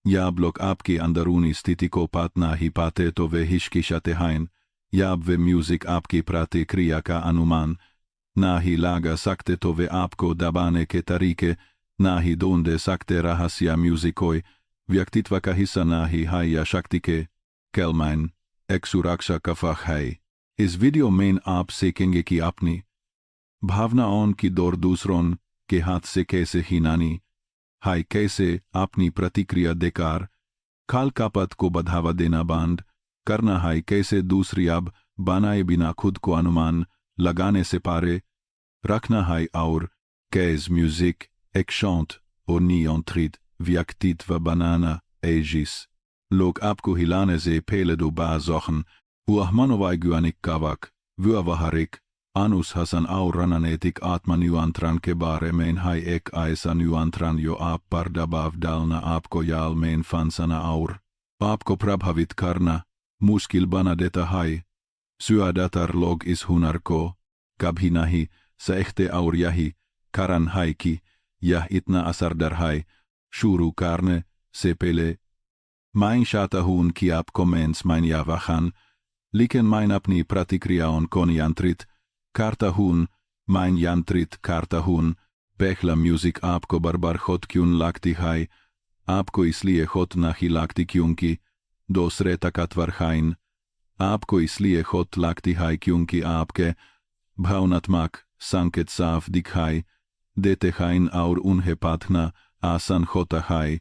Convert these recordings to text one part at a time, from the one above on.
याब लोग आपकी अंदरूनी स्थिति को पातना ही पाते तो वे हिचकिचाते हैं, याब वे म्यूजिक आपकी प्रतिक्रिया का अनुमान ना ही लगा सकते तो वे आपको दबाने के तरीके ना ही ढूंढ सकते रहस्य म्यूजिक कोई व्यक्तित्व का हिस्सा ना ही है या शक्ति के केलमैन एक सुरक्षा कफक है। इस वीडियो में आप सीखेंगे कि अपनी भावनाओं की दौर दूसरों के हाथ से कैसे हिलानी है, कैसे अपनी प्रतिक्रिया देकर खाल कापत को बढ़ावा देना बंद करना है, कैसे दूसरी अब बनाए बिना खुद को अनुमान लगाने से पारे रखना है और कैसे म्यूजिक एक शांत और नियंत्रित व्यक्तित्व बनाना है जिस लोग आपको हिलाने से पहले दो बाज़ोखन वह मनोवैज्ञानिक कवक व्यवहारिक अनुशासन और रणनीतिक आत्मनियंत्रण के बारे में है। एक ऐसा नियंत्रण जो आप पर दबाव डालना, आपको जाल में फंसाना और आपको प्रभावित करना मुश्किल बना देता है। ज्यादातर लोग इस हुनर को कभी नहीं सीखते और यही कारण है कि यह इतना असरदार है। शुरू करने से पहले मैं चाहता हूं कि आप कमेंट्स में या वहां लेकिन मैं अपनी प्रतिक्रियाओं को नियंत्रित करता हूं, मैं नियंत्रित करता हूं। पहला म्यूजिक आपको बार-बार खुद क्यों लगती है? आपको इसलिए खुद नहीं लगती क्योंकि दूसरे ताकतवर हैं। आपको इसलिए खुद लगती है क्योंकि आपके भावनात्मक संकेत साफ दिखाई देते हैं और उन्हें पाना आसान होता है।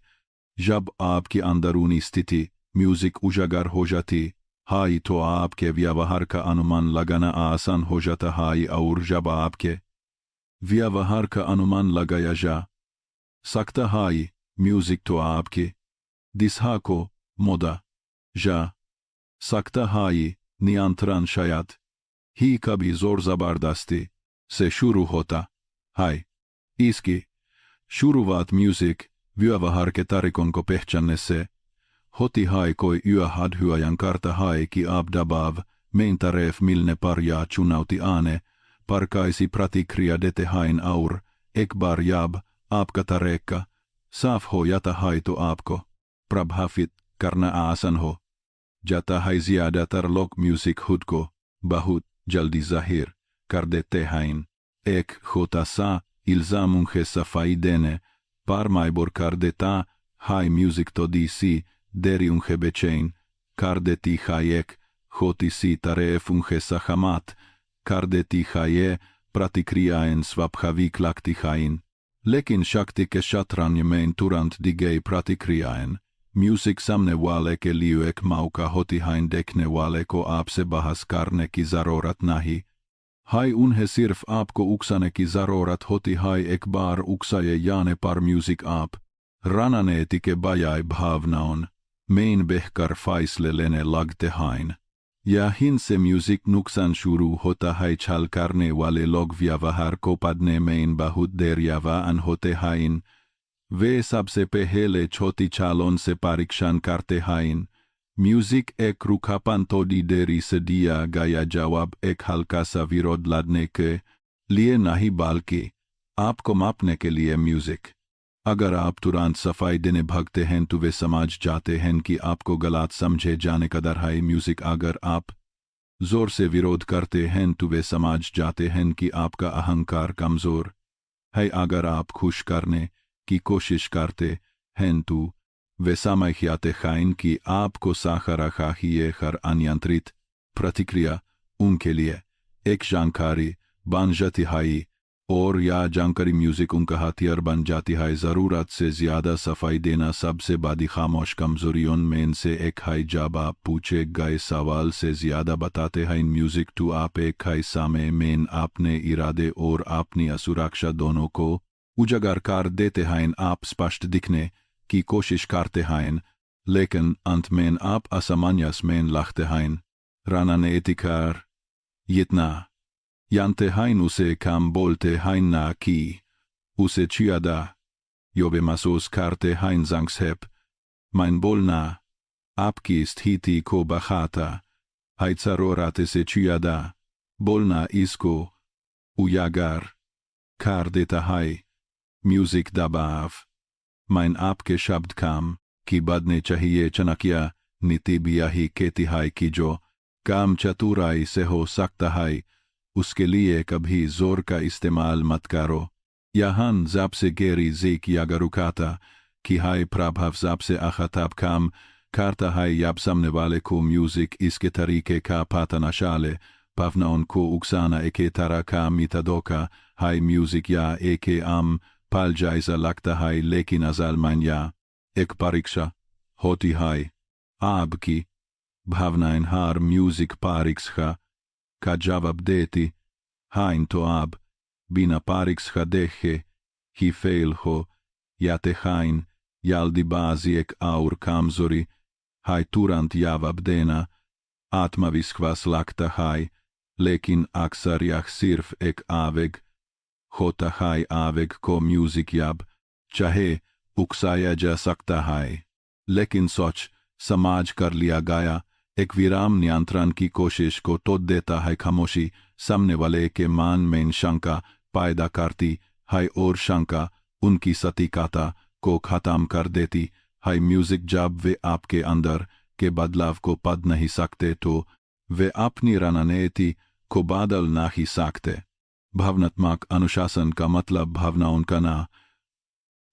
जब आपकी अंदरूनी स्थिति म्यूजिक उजागर हो जाती है तो आपके व्यवहार का अनुमान लगाना आसान हो जाता है, और जब आपके व्यवहार का अनुमान लगाया जा सकता है म्यूजिक तो आपकी दिशा को मोड़ा जा सकता है। नियंत्रण शायद ही कभी जोर जबरदस्ती से शुरू होता है। इसकी शुरुआत म्यूजिक व्यवहार के तरीकों को पहचानने से होती है। कोई यह अध्ययन करता है कि आप दबाव में तरफ मिलने पर या चुनौती आने पर कैसी प्रतिक्रिया देते हैं, और एक बार जब आपका तरीका साफ हो जाता है तो आपको प्रभावित करना आसान हो जाता है। ज्यादातर लोग म्यूजिक खुद को बहुत जल्दी जाहिर कर देते हैं। एक छोटा सा इल्जाम उन्हें सफाई देने पर मजबूर कर देता है। म्यूजिक तो दी देरी उन्हें बेचैन कर देती है। एक छोटी सी तारीफ उन्हें सहमत कर देती है। ये प्रतिक्रियाएं स्वाभाविक लगती हैं, लेकिन शक्ति के शतरंज में तुरंत दी गई प्रतिक्रियाएं म्यूजिक सामने वाले के लिए एक मौका होती है। देखने वाले को आपसे बहस करने की जरूरत नहीं है, उन्हें सिर्फ आपको उकसाने की जरूरत होती है। एक बार उकसाए जाने पर म्यूजिक आप रणनीति के बजाय भावनाओं में बहकर फैसले लेने लगते हैं। यहीं से म्यूजिक नुकसान शुरू होता है। छल करने वाले लोग व्यवहार को पढ़ने में बहुत धैर्यवान होते हैं। वे सबसे पहले छोटी चालों से परीक्षण करते हैं। म्यूजिक एक रूखापन थोड़ी देरी से दिया गया जवाब, एक हल्का सा विरोध लड़ने के लिए नहीं बल्कि आपको मापने के लिए म्यूजिक। अगर आप तुरंत सफाई देने भागते हैं तो वे समझ जाते हैं कि आपको गलत समझे जाने का डर है। म्यूजिक अगर आप जोर से विरोध करते हैं तो वे समझ जाते हैं कि आपका अहंकार कमजोर है। अगर आप खुश करने की कोशिश करते हैं तो वे समझ जाते हैं कि आपको साखा रखा ही ये हर अनियंत्रित प्रतिक्रिया उनके लिए एक जानकारी बन जाती है, और यह जानकारी म्यूजिक उनका हथियार बन जाती है। ज़रूरत से ज़्यादा सफाई देना सबसे बड़ी खामोश कमजोरियों में से एक है। जब आप पूछे गए सवाल से ज़्यादा बताते हैं म्यूजिक तो आप एक है समय में अपने इरादे और अपनी असुरक्षा दोनों को उजागर कर देते हैं। आप स्पष्ट दिखने की कोशिश करते हैं, लेकिन अंत में आप असमंजस में लगते हैं। रणनीतिकार इतना जानते हैं उसे कम बोलते हैं ना कि उसे ज़्यादा, जो वे महसूस करते हैं संक्षेप में बोलना आपकी स्थिति को बढ़ाता है। ज़रूरत से ज़्यादा बोलना इसको उजागर कर देता है। म्यूजिक दबाव में आपके शब्द कम कि बदने चाहिए चनकिया नीति बियाही केती हाय की जो काम चतुराई से हो सकता है, उसके लिए कभी जोर का इस्तेमाल मत करो। यहाँ जब से गेरी ज़ीक या गरुकाता कि हाय प्रभाव जब से अखताब काम करता है याब सामने वाले को म्यूजिक इसके तरीके का पता नशाले पवना उनको उकसाना एके तरह का मितादोका हाय म्यूजिक या एके आम पल जायजा लगता है, लेकिन अजल मन या एक परीक्षा होती है आपकी भावनाएं हर म्यूजिक परीक्षा का जवाब देती हैं, तो आप बिना परीक्षा देखे ही फेल हो जाते हैं। जल्दीबाजी एक और कमजोरी है, तुरंत जवाब देना आत्मविश्वास लगता है, लेकिन अक्सर यह सिर्फ एक आवेग होता है। आवेग को म्यूजिक जब चाहे उकसाया जा सकता है, लेकिन सोच समझ कर लिया गया एक विराम नियंत्रण की कोशिश को तोड़ देता है। खामोशी सामने वाले के मन में शंका पैदा करती है और शंका उनकी सटीकता को खत्म कर देती है। म्यूजिक जब वे आपके अंदर के बदलाव को पढ़ नहीं सकते तो वे अपनी रणनीति को बदल नहीं सकते। भावनात्मक अनुशासन का मतलब भावनाओं का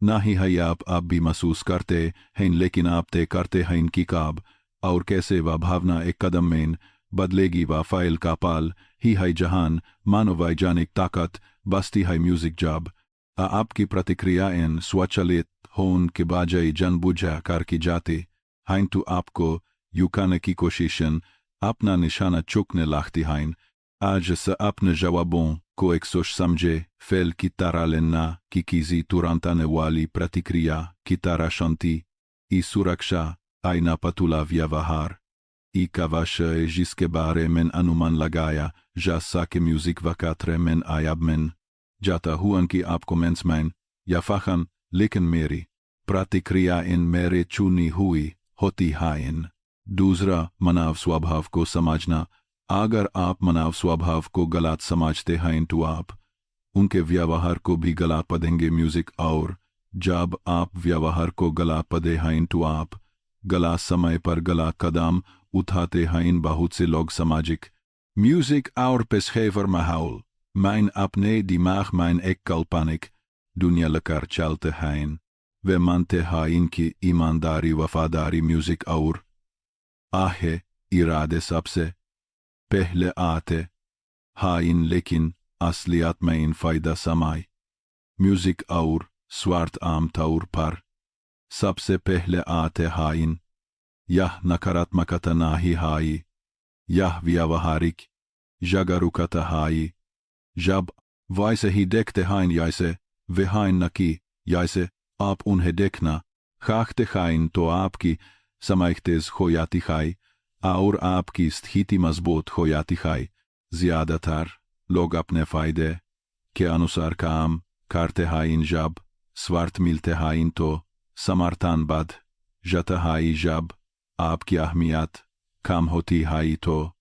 नहीं है। आप भी महसूस करते हैं, लेकिन आप तय करते हैं कि कब और कैसे वह भावना एक कदम में बदलेगी। वह फाइल का पाल ही है जहान मानववैज्ञानिक ताकत बसती है। म्यूजिक जब आपकी प्रतिक्रियाएं स्वचालित होने के बजाय जानबूझा कर की जाती हैं, तो आपको युकाने की कोशिशें अपना निशाना चुकने लगती हैं। आज से अपने जवाबों को एक सोच समझे फेल की तरह लेना कि किसी तुरंत आने वाली प्रतिक्रिया की तरह शांति ई सुरक्षा आईना पतुला व्यवहार ई कवश जिसके बारे में अनुमान लगाया जा सके। म्यूजिक वक़्त में आयाब में जाता हुआ कि आपको मेंसमैन या फखन, लेकिन मेरी प्रतिक्रिया इन मेरे चुनी हुई होती है। दूसरा, मानव स्वभाव को समझना। अगर आप मानव स्वभाव को गलत समझते हैं तो आप उनके व्यवहार को भी गलत पढ़ेंगे। म्यूजिक और जब आप व्यवहार को गलत पढ़े हैं तो आप गलत समय पर गलत कदम उठाते हैं। बहुत से लोग सामाजिक म्यूजिक और पेशेवर माहौल में अपने दिमाग में एक काल्पनिक दुनिया लेकर चलते हैं। वे मानते हैं कि ईमानदारी वफादारी म्यूजिक और आहे इरादे सबसे पहले आते हैं, लेकिन असलियत में इन फायदा समय म्यूजिक और स्वार्थ आम तौर पर सबसे पहले आते हैं। यह नकारात्मकता नहीं है, यह व्यावहारिक जागरूकता है। जब वैसे ही देखते हैं जैसे वे हैं, न कि जैसे आप उन्हें देखना चाहते हैं, तो आपकी समझ तेज हो जाती है और आपकी स्थिति मजबूत हो जाती है। ज्यादातर लोग अपने फायदे के अनुसार काम करते हैं। जब स्वार्थ मिलते हैं तो समर्थन बढ़ जाता है। जब आपकी अहमियत कम होती है तो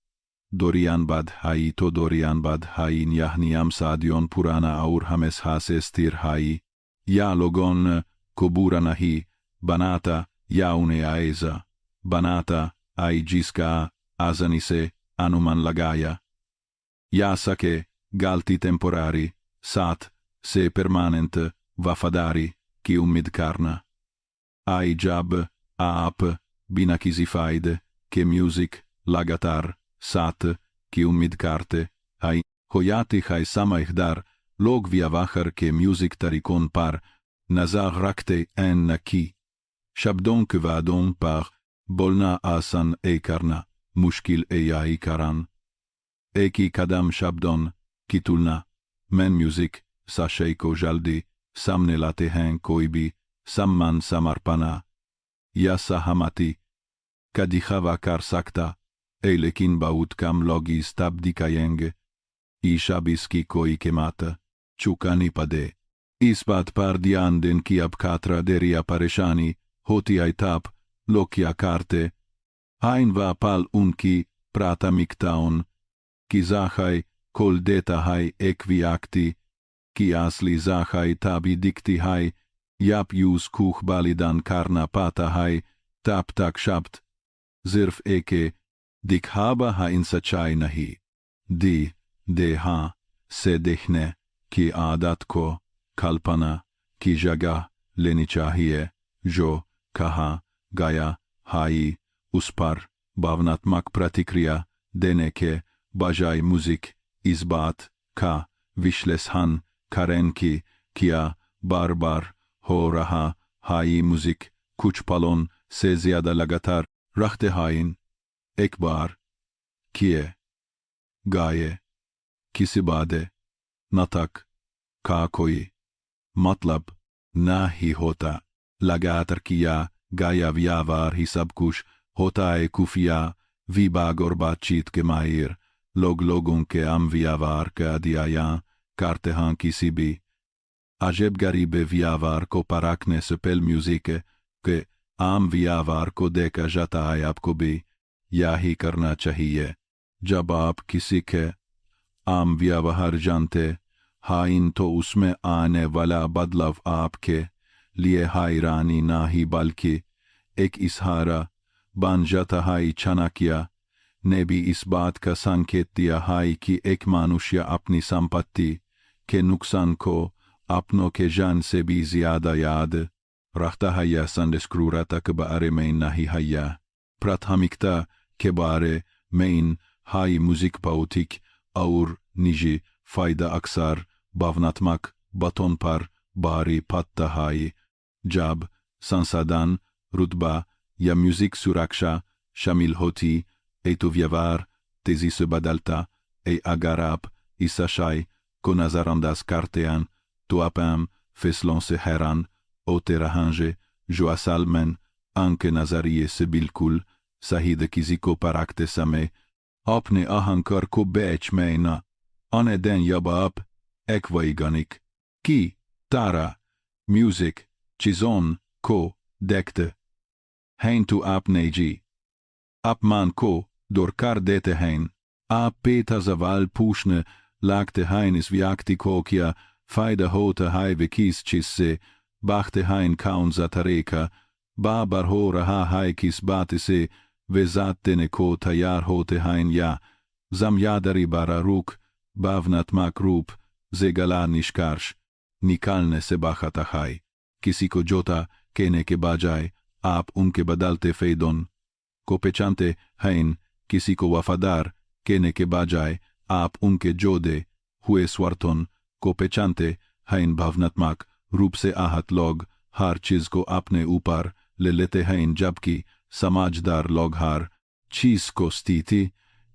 दोरियान बढ़ है, तो दोरियान बढ़ है। यह नियम सदियों पुराना और हमेशा से स्थिर है। या लोगों को बुरा नहीं बनाता या उन्हें ऐसा बनाता है जिसका आसानी से अनुमान लगाया या सके। गलती टेम्पोरारी साथ से परमानेंट वफादारी की उम्मीद करना आई। जब आप बिना किसी फायदे के म्यूजिक लगातार साथ की उम्मीद करते हैं, हो जाती है। समझदार लोग व्यवहार के म्यूजिक तरीकों पर नजर रखते हैं, न कि शब्दों के वादों पर। बोलना आसान है, करना मुश्किल है। यही कारण एक ही कदम शब्दों की तुलना में म्यूजिक सच्चाई को जल्दी सामने लाते हैं। कोई भी सम्मान, समर्पण या सहमति का दिखावा कर सकता है, लेकिन बहुत कम लोग इस तब दिखाएंगे। ईशब इसकी कोई कीमत चुकानी पड़े। इस बात पर ध्यान दें कि अब खतरा, देरी या परेशानी होती है तब लोग क्या करते हैं, वह पल उनकी प्राथमिकताओं की ज़ाख़ाई खोल देता है। एक व्यक्ति की असली ज़ाख़ाई तभी दिखती है जब उस कुछ बलिदान करना पड़ता है तब तक शब्द सिर्फ एक दिखावा है, इन सच्चाई नहीं। देहा से देखने की आदत को कल्पना की जगह लेनी चाहिए। जो कहा गया है उस पर भावनात्मक प्रतिक्रिया देने के बजाय म्यूजिक इस बात का विश्लेषण करें कि क्या बार बार हो रहा है। म्यूजिक कुछ पलों से ज्यादा लगातार रखते हैं। एक बार किए गाए किसी बादे नाटक का कोई मतलब ना ही होता। लगातार किया गाया व्यवहार ही सब कुछ होता है। खुफिया विभाग और बातचीत के माहिर लोग लोगों के आम व्यवहार का अध्ययन करते हैं। किसी भी अजब गरीब व्यवहार को परखने से पहले म्यूजिक के आम व्यवहार को देखा जाता है। आपको भी यही करना चाहिए। जब आप किसी के आम व्यवहार जानते हैं तो उसमें आने वाला बदलाव आपके लिए हैरानी नहीं बल्कि एक इशारा बन जाता है। चाणक्य ने भी इस बात का संकेत दिया है कि एक मनुष्य अपनी संपत्ति के नुकसान को अपनों के जान से भी ज्यादा याद रखता है। यह संदेश क्रूरता के बारे में नहीं है, यह प्राथमिकता के बारे में है। म्यूजिक भौतिक और निजी फायदा अक्सर भावनात्मक बातों पर भारी पड़ता है। जब संसाधन रुतबा या म्यूजिक सुरक्षा शामिल होती है तो व्यवहार तेजी से बदलता है। अगर आप इस सच्चाई को नजरअंदाज करते हैं तो आप आम फैसलों से हैरान होते रहेंगे जो असल में उनके नजरिए से बिल्कुल सही। किसी को परखते समय अपने अहंकार को बेच में न आने दें। जब आप एक वैज्ञानिक की तरह म्यूजिक चीजों को देखते हैं तो अपने जी अपमान को दूर कर देते हैं। आप बेहतर सवाल पूछने लगते हैं। इस व्यक्ति को क्या फायदा होता है, वे किस चीज से बचते हैं, कौन सा तरीका बार हो रहा है, किस बात से वे जात देने को तैयार होते हैं या जमयादारी बारा रुख भावनात्मक रूप से गला निष्कर्ष निकालने से बचता है। किसी को जोता कहने के बजाय आप उनके बदलते फेदों को पहचानते हैं। किसी को वफादार कहने के बजाय आप उनके जोड़े हुए स्वार्थों को पहचानते हैं। भावनात्मक रूप से आहत लोग हर चीज को अपने ऊपर ले लेते हैं, जबकि समझदार लोग हर चीज को स्थिति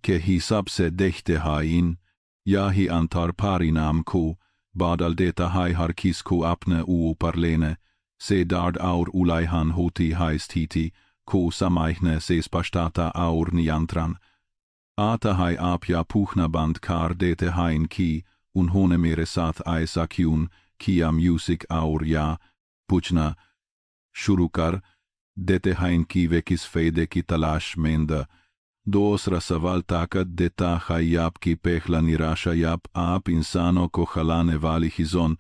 के हिसाब से देखते हैं। यही अंतर परिणाम को बदल देता है। हर किस को अपने ऊपर लेने से डर और उलझन होती है। स्थिति को समझने से स्पष्टता और नियंत्रण आता है। आप यह पूछना बंद कर देते हैं कि उन्होंने मेरे साथ ऐसा क्यों किया। म्यूजिक और यह पूछना शुरू कर देते हैं कि वे किस फायदे की तलाश में द दूसरा सवाल ताकत देता है। आपकी पहला निराशा आप इंसानों को खिलाने वाली चीजों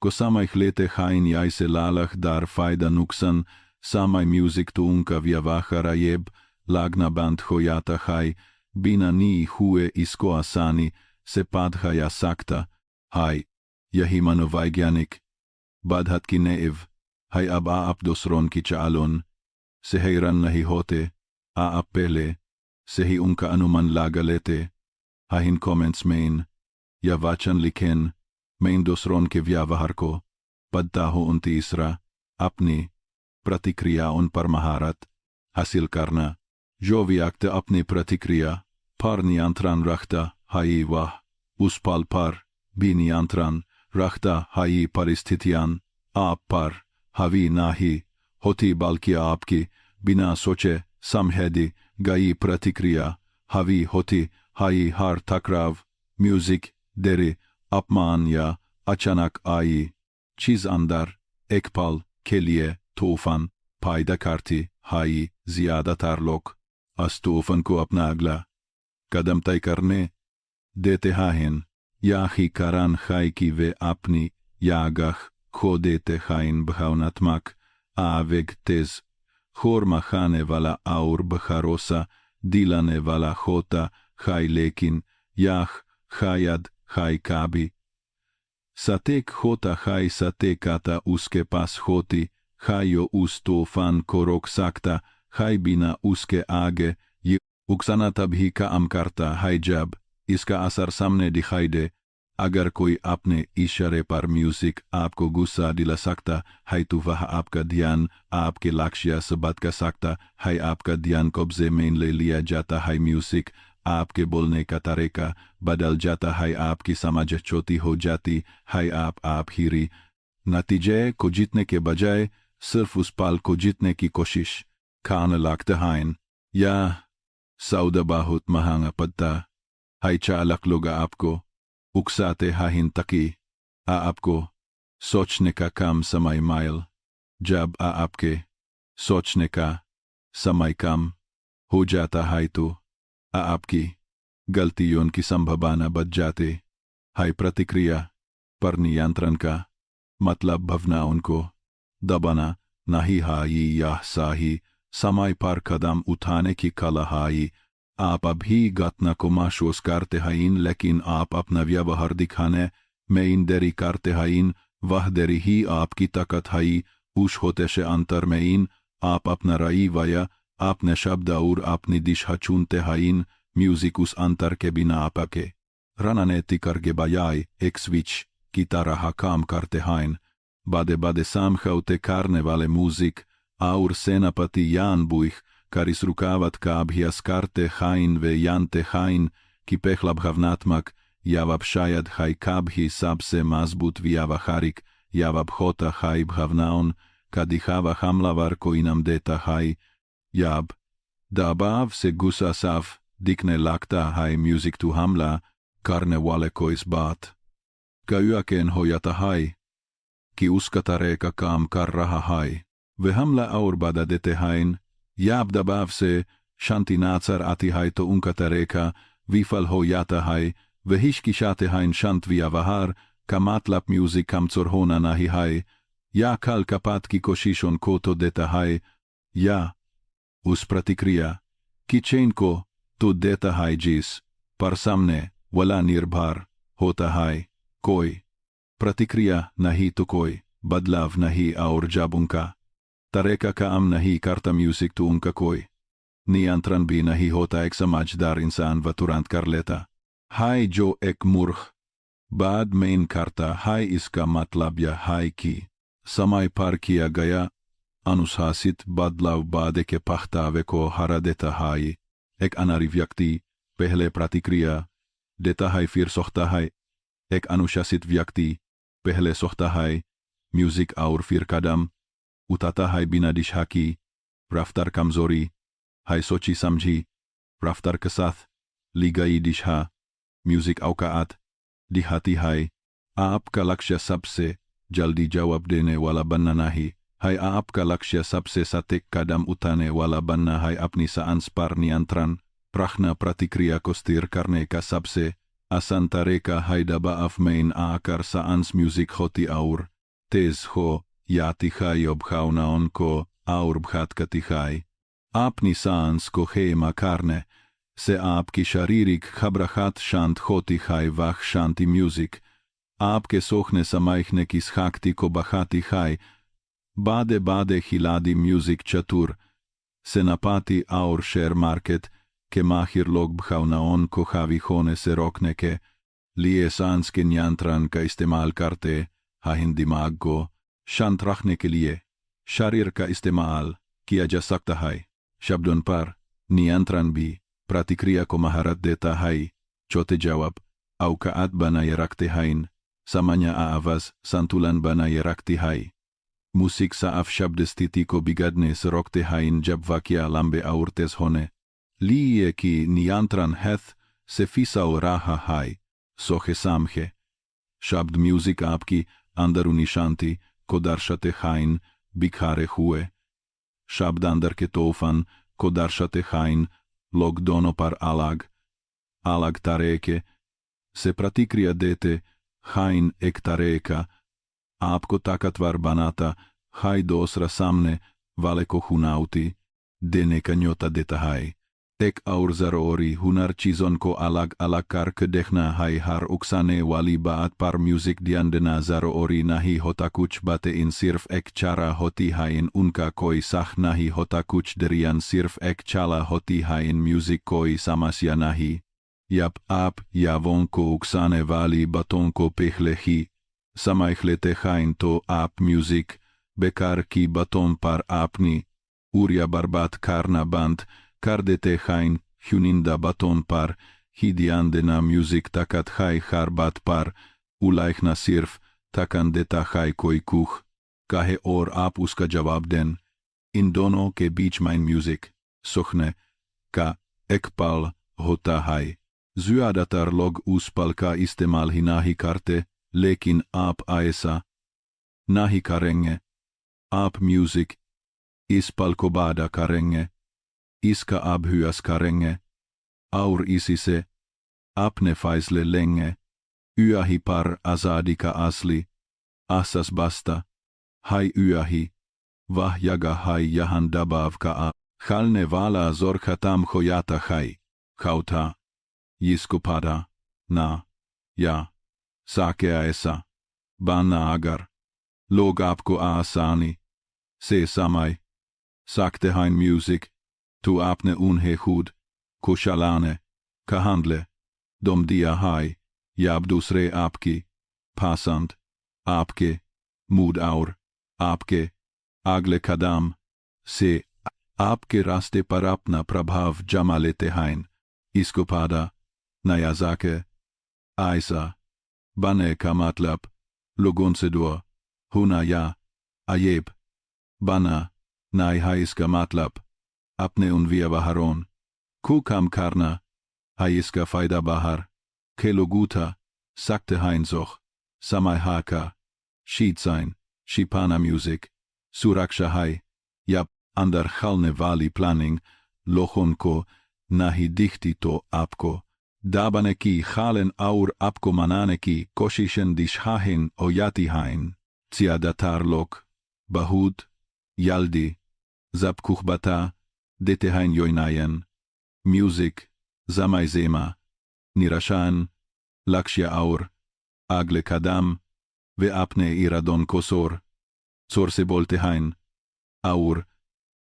को समझ लेते हैं। ऐसे लालच दर फायदा नुकसान समय म्यूजिक तो उनका व्यवहार अयब लगना बंद हो जाता है। बिना नी हुए इसको आसानी से पाया जा सकता है। यही मनोवैज्ञानिक बाधत की नेव है। अब आप दूसरों की चालों से हैरान नहीं होते। आप पहले से ही उनका अनुमान लगा लेते हैं। इन कमेंट्स में या वचन लिखें मैं दूसरों के व्यवहार को पढ़ता हूँ। तीसरा, अपनी प्रतिक्रिया उन पर महारत हासिल करना। जो व्यक्ति अपनी प्रतिक्रिया पर नियंत्रण रखता है वह उस पल पर भी नियंत्रण रखता है। परिस्थितियां आप पर हावी नहीं होती बल्कि आपकी बिना सोचे समझे दी गई प्रतिक्रिया हावी होती है। हर टकराव, म्यूजिक, देरी, अपमान या अचानक आई चीज अंदर एक पल के लिए तूफान पैदा करती है। ज्यादातर लोग इस तूफान को अपना अगला कदम तय करने देते हैं। यही कारण है कि वे अपनी यागह खो देते हैं। भावनात्मक आवेग तेज खोरमा खाने वाला और बखारोसा, दिलाने वाला होता खाई लेकिन, याख खायद खाई काबी। सतेक होता खाई सतेक आता उसके पास होती, खायो उस तूफान को रोक सकता, खाई बिना उसके आगे, ये उकसाना तभी काम करता है जब इसका असर सामने दिखाई दे। अगर कोई अपने इशारे पर म्यूजिक आपको गुस्सा दिला सकता है तो वह आपका ध्यान आपके लक्ष्य से भटका सकता है, आपका ध्यान कब्जे में ले लिया जाता है, म्यूजिक आपके बोलने का तरीका बदल जाता है, आपकी समझ छोटी हो जाती है, आप हीरी नतीजे को जीतने के बजाय सिर्फ उस पल को जीतने की कोशिश करने लगते हैं। या सौदा बहुत महंगा पड़ता है, चालक लोग आपको उकसाते हैं ताकि आपको सोचने का कम समय मिले। जब आपके सोचने का समय कम हो जाता है तो आपकी गलतियों की संभावना बढ़ जाती है। प्रतिक्रिया पर नियंत्रण का मतलब भावनाओं को दबाना नहीं है, यह सही समय पर कदम उठाने की कला है। आप अभी घटना को महसूस करते हैं लेकिन आप अपना व्यवहार दिखाने में देरी करते हैं, वह देरी ही आपकी ताकत है। उस होते से अंतर में आप अपना रवैया, अपने शब्द और अपनी दिशा चुनते हैं। म्यूजिक उस अंतर के बिना आपके रणनीति के बजाय एक स्विच की तरह काम करते हैं। बादे बादे समझौते करने वाले म्यूजिक और सेनापति यान बुख कर इस रुकावट का अभ्यास करते हैं, वे जानते हैं कि पहला भावनात्मक जवाब शायद है कभी सबसे मजबूत व्यावहारिक जवाब होता है। भावनाओं का दिखावा हमलावर को इनाम देता है, जब दबाव से गुस्सा साफ दिखने लगता है, म्यूजिक तो हमला करने वाले को इस बात का यकीन हो जाता है कि उसका तरीका काम कर रहा है, वे हमला और बाधा देते हैं। जब दबाव से शांति नजर आती है तो उनका तरीका विफल हो जाता है, वे हिचकिचाते हैं। शांत व्यवहार का मतलब म्यूजिक कमजोर होना नहीं है, या कल कपात की कोशिशों को तो देता है, या उस प्रतिक्रिया की चेन को तो देता है जिस पर सामने वाला निर्भर होता है। कोई प्रतिक्रिया नहीं तो कोई बदलाव नहीं, और जब उनका तरीका काम नहीं करता म्यूजिक तो उनका कोई नियंत्रण भी नहीं होता। एक समझदार इंसान वह तुरंत कर लेता है जो एक मूर्ख बाद में करता है। इसका मतलब यह है कि समय पर किया गया अनुशासित बदलाव बाद के पछतावे को हरा देता है। एक अनारी व्यक्ति पहले प्रतिक्रिया देता है फिर सोचता है, एक अनुशासित व्यक्ति पहले सोचता है म्यूजिक और फिर कदम उठाता है बिना दिशा की। रफ्तार कमजोरी है, सोची समझी रफ्तार के साथ ली गई दिशा म्यूजिक औकात दिखाती है। आपका लक्ष्य सबसे जल्दी जवाब देने वाला बनना नहीं है, आपका लक्ष्य सबसे सटीक कदम उठाने वाला बनना है। अपनी सांस पर नियंत्रण रखना प्रतिक्रिया को स्थिर करने का सबसे आसान तरीका है। दबाव में आकर सांस म्यूजिक होती और तेज हो जाती है, भावनाओं को और भटकाती है। अपनी सांस को खेमा करने से आपकी शारीरिक घबराहट शांत होती है, वह शांति म्यूजिक आपके सोचने समझने की शक्ति को बढ़ाती है। बादे बादे हिलादी म्यूजिक चतुर सेनापति और शेयर मार्केट के माहिर लोग भावनाओं को हावी होने से रोकने के लिए सांस के नियंत्रण का इस्तेमाल करते हैं। दिमाग को शांत रखने के लिए शरीर का इस्तेमाल किया जा सकता है। शब्दों पर नियंत्रण भी प्रतिक्रिया को महारत देता है। छोटे जवाब औकात बनाए रखते हैं, सामान्य आवाज संतुलन बनाए रखती है। म्यूजिक साफ शब्द स्थिति को बिगड़ने से रोकते हैं। जब वाक्य लंबे और तेज होने लिए कि नियंत्रण हाथ से फिसा रहा है, सोचे समझे शब्द म्यूजिक आपकी अंदरूनी शांति को दर्शाते हैं। बिखरे हुए शब्द अंदर के तूफान को दर्शाते हैं। लोग दोनों पर अलग अलग तरीके से प्रतिक्रिया देते हैं। एक तरीका आपको ताकतवर बनाता है, दूसरा सामने vale ko hunauti, dene kanyota deta hai. Ek aur zarori hunar chizon ko alag alakar kedechna hai har uksane wali baat par music diandena zarori nahi hotakuch bate in sirf ek cara hoti hain unka koi sah nahi hotakuch derian sirf ek chala hoti hain music koi samasya nahi. Yap ap yavon ko uksane vali baton ko pehlehi. Samaichlete hain to ap music, bekar ki baton par apni. Uria barbat karna band, kardete hain, huninda baton par, hidiandena music takat hai harbat par, ulaichna sirf, takan deta hai koi kuch, kahe or ap uska jawab den, in dono ke beach mein music, sochne, ka, ekpal, hota hai. Zyadatar log uspal ka istemal hinahi karte, lekin ap aesa, nahi karenge, ap music, ispal kobada karenge, iska abhyas karenge, aur isise, apne faisle lenge, yähi par azadika asli, asas basta, hai yähi, vah jaga hai jahan dabav ka a, chalne vala zorchatam choyata hai, chauta, yiskupada, na, ja, sake aesa, bana agar, log apko aasani, se samai, sakte hain music, tu apne unhe hud, kushalane, kahandle, dom dia hai, yabdusre apki, passand, apke, mud aur, apke, agle kadam, se, apke raste parapna prabhav jamalete hain, iskupada, nayazake, aisa, bane kamatlap, logonsedur, huna ya, ayeb, bana, nai haiska matlap, apne un via vaharon, kukam karna, haiska faida bahar, keloguta, sakte heinzoch, samai haka, shiitsain, shipana music, suraksha hai, yap, andar chalne vali planning, lochonko, nahi dichtito apko, dabaneki chalen aur apko mananeki, koshishen dishahin oyati hain, tsiadatar lok, bahud, yaldi, zapkuchbata, detehain yoinayen, music, zamaizema, nirashan, lakshya aur, agle kadam, ve apne iradon kosor, sorseboltehain, aur,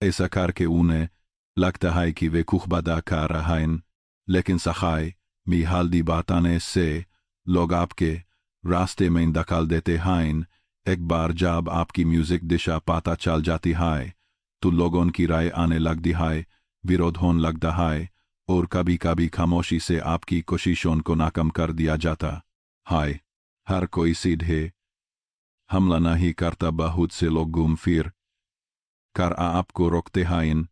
esakarke une, lakta haiki ve kuchbada kara hain, lekin sachai, mi haldi batane se, log apke, raste mein dakaldete hain, एक बार जब आपकी music दिशा पाता चल जाती है तो लोगों की राय आने लगती है, विरोध होने लगता है और कभी कभी खामोशी से आपकी कोशिशों को नाकाम कर दिया जाता है। हर कोई सीधे हमला नहीं करता, बहुत से लोग घूम फिर कर आपको रोकते हैं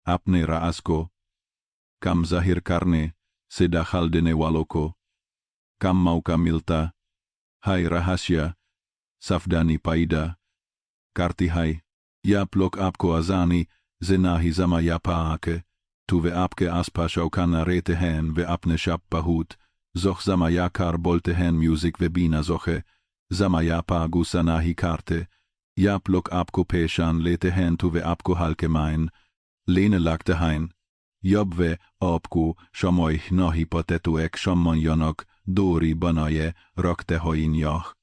अपने राज को कम जाहिर करने से दखल देने वालों को कम मौका मिलता है। रहस्य सफदानी पैदा करती है, यप लोग आपको आजानी से नाही जमा या पाके, तो वे आपके आसपास औकाना रहते हैं, वे अपने शब बहुत जोख जमा या कार बोलते हैं म्यूजिक वे बीना जोखे जमा या पा गुस्सा नाही करते, यप लोग आपको पेशान लेते हैं तो वे आपको हल्के माइन लेने लगते हैं, यब वे आपको शमोय नाही पते तो एक शम्मन यनक दोरी बनाए रखते होइन यह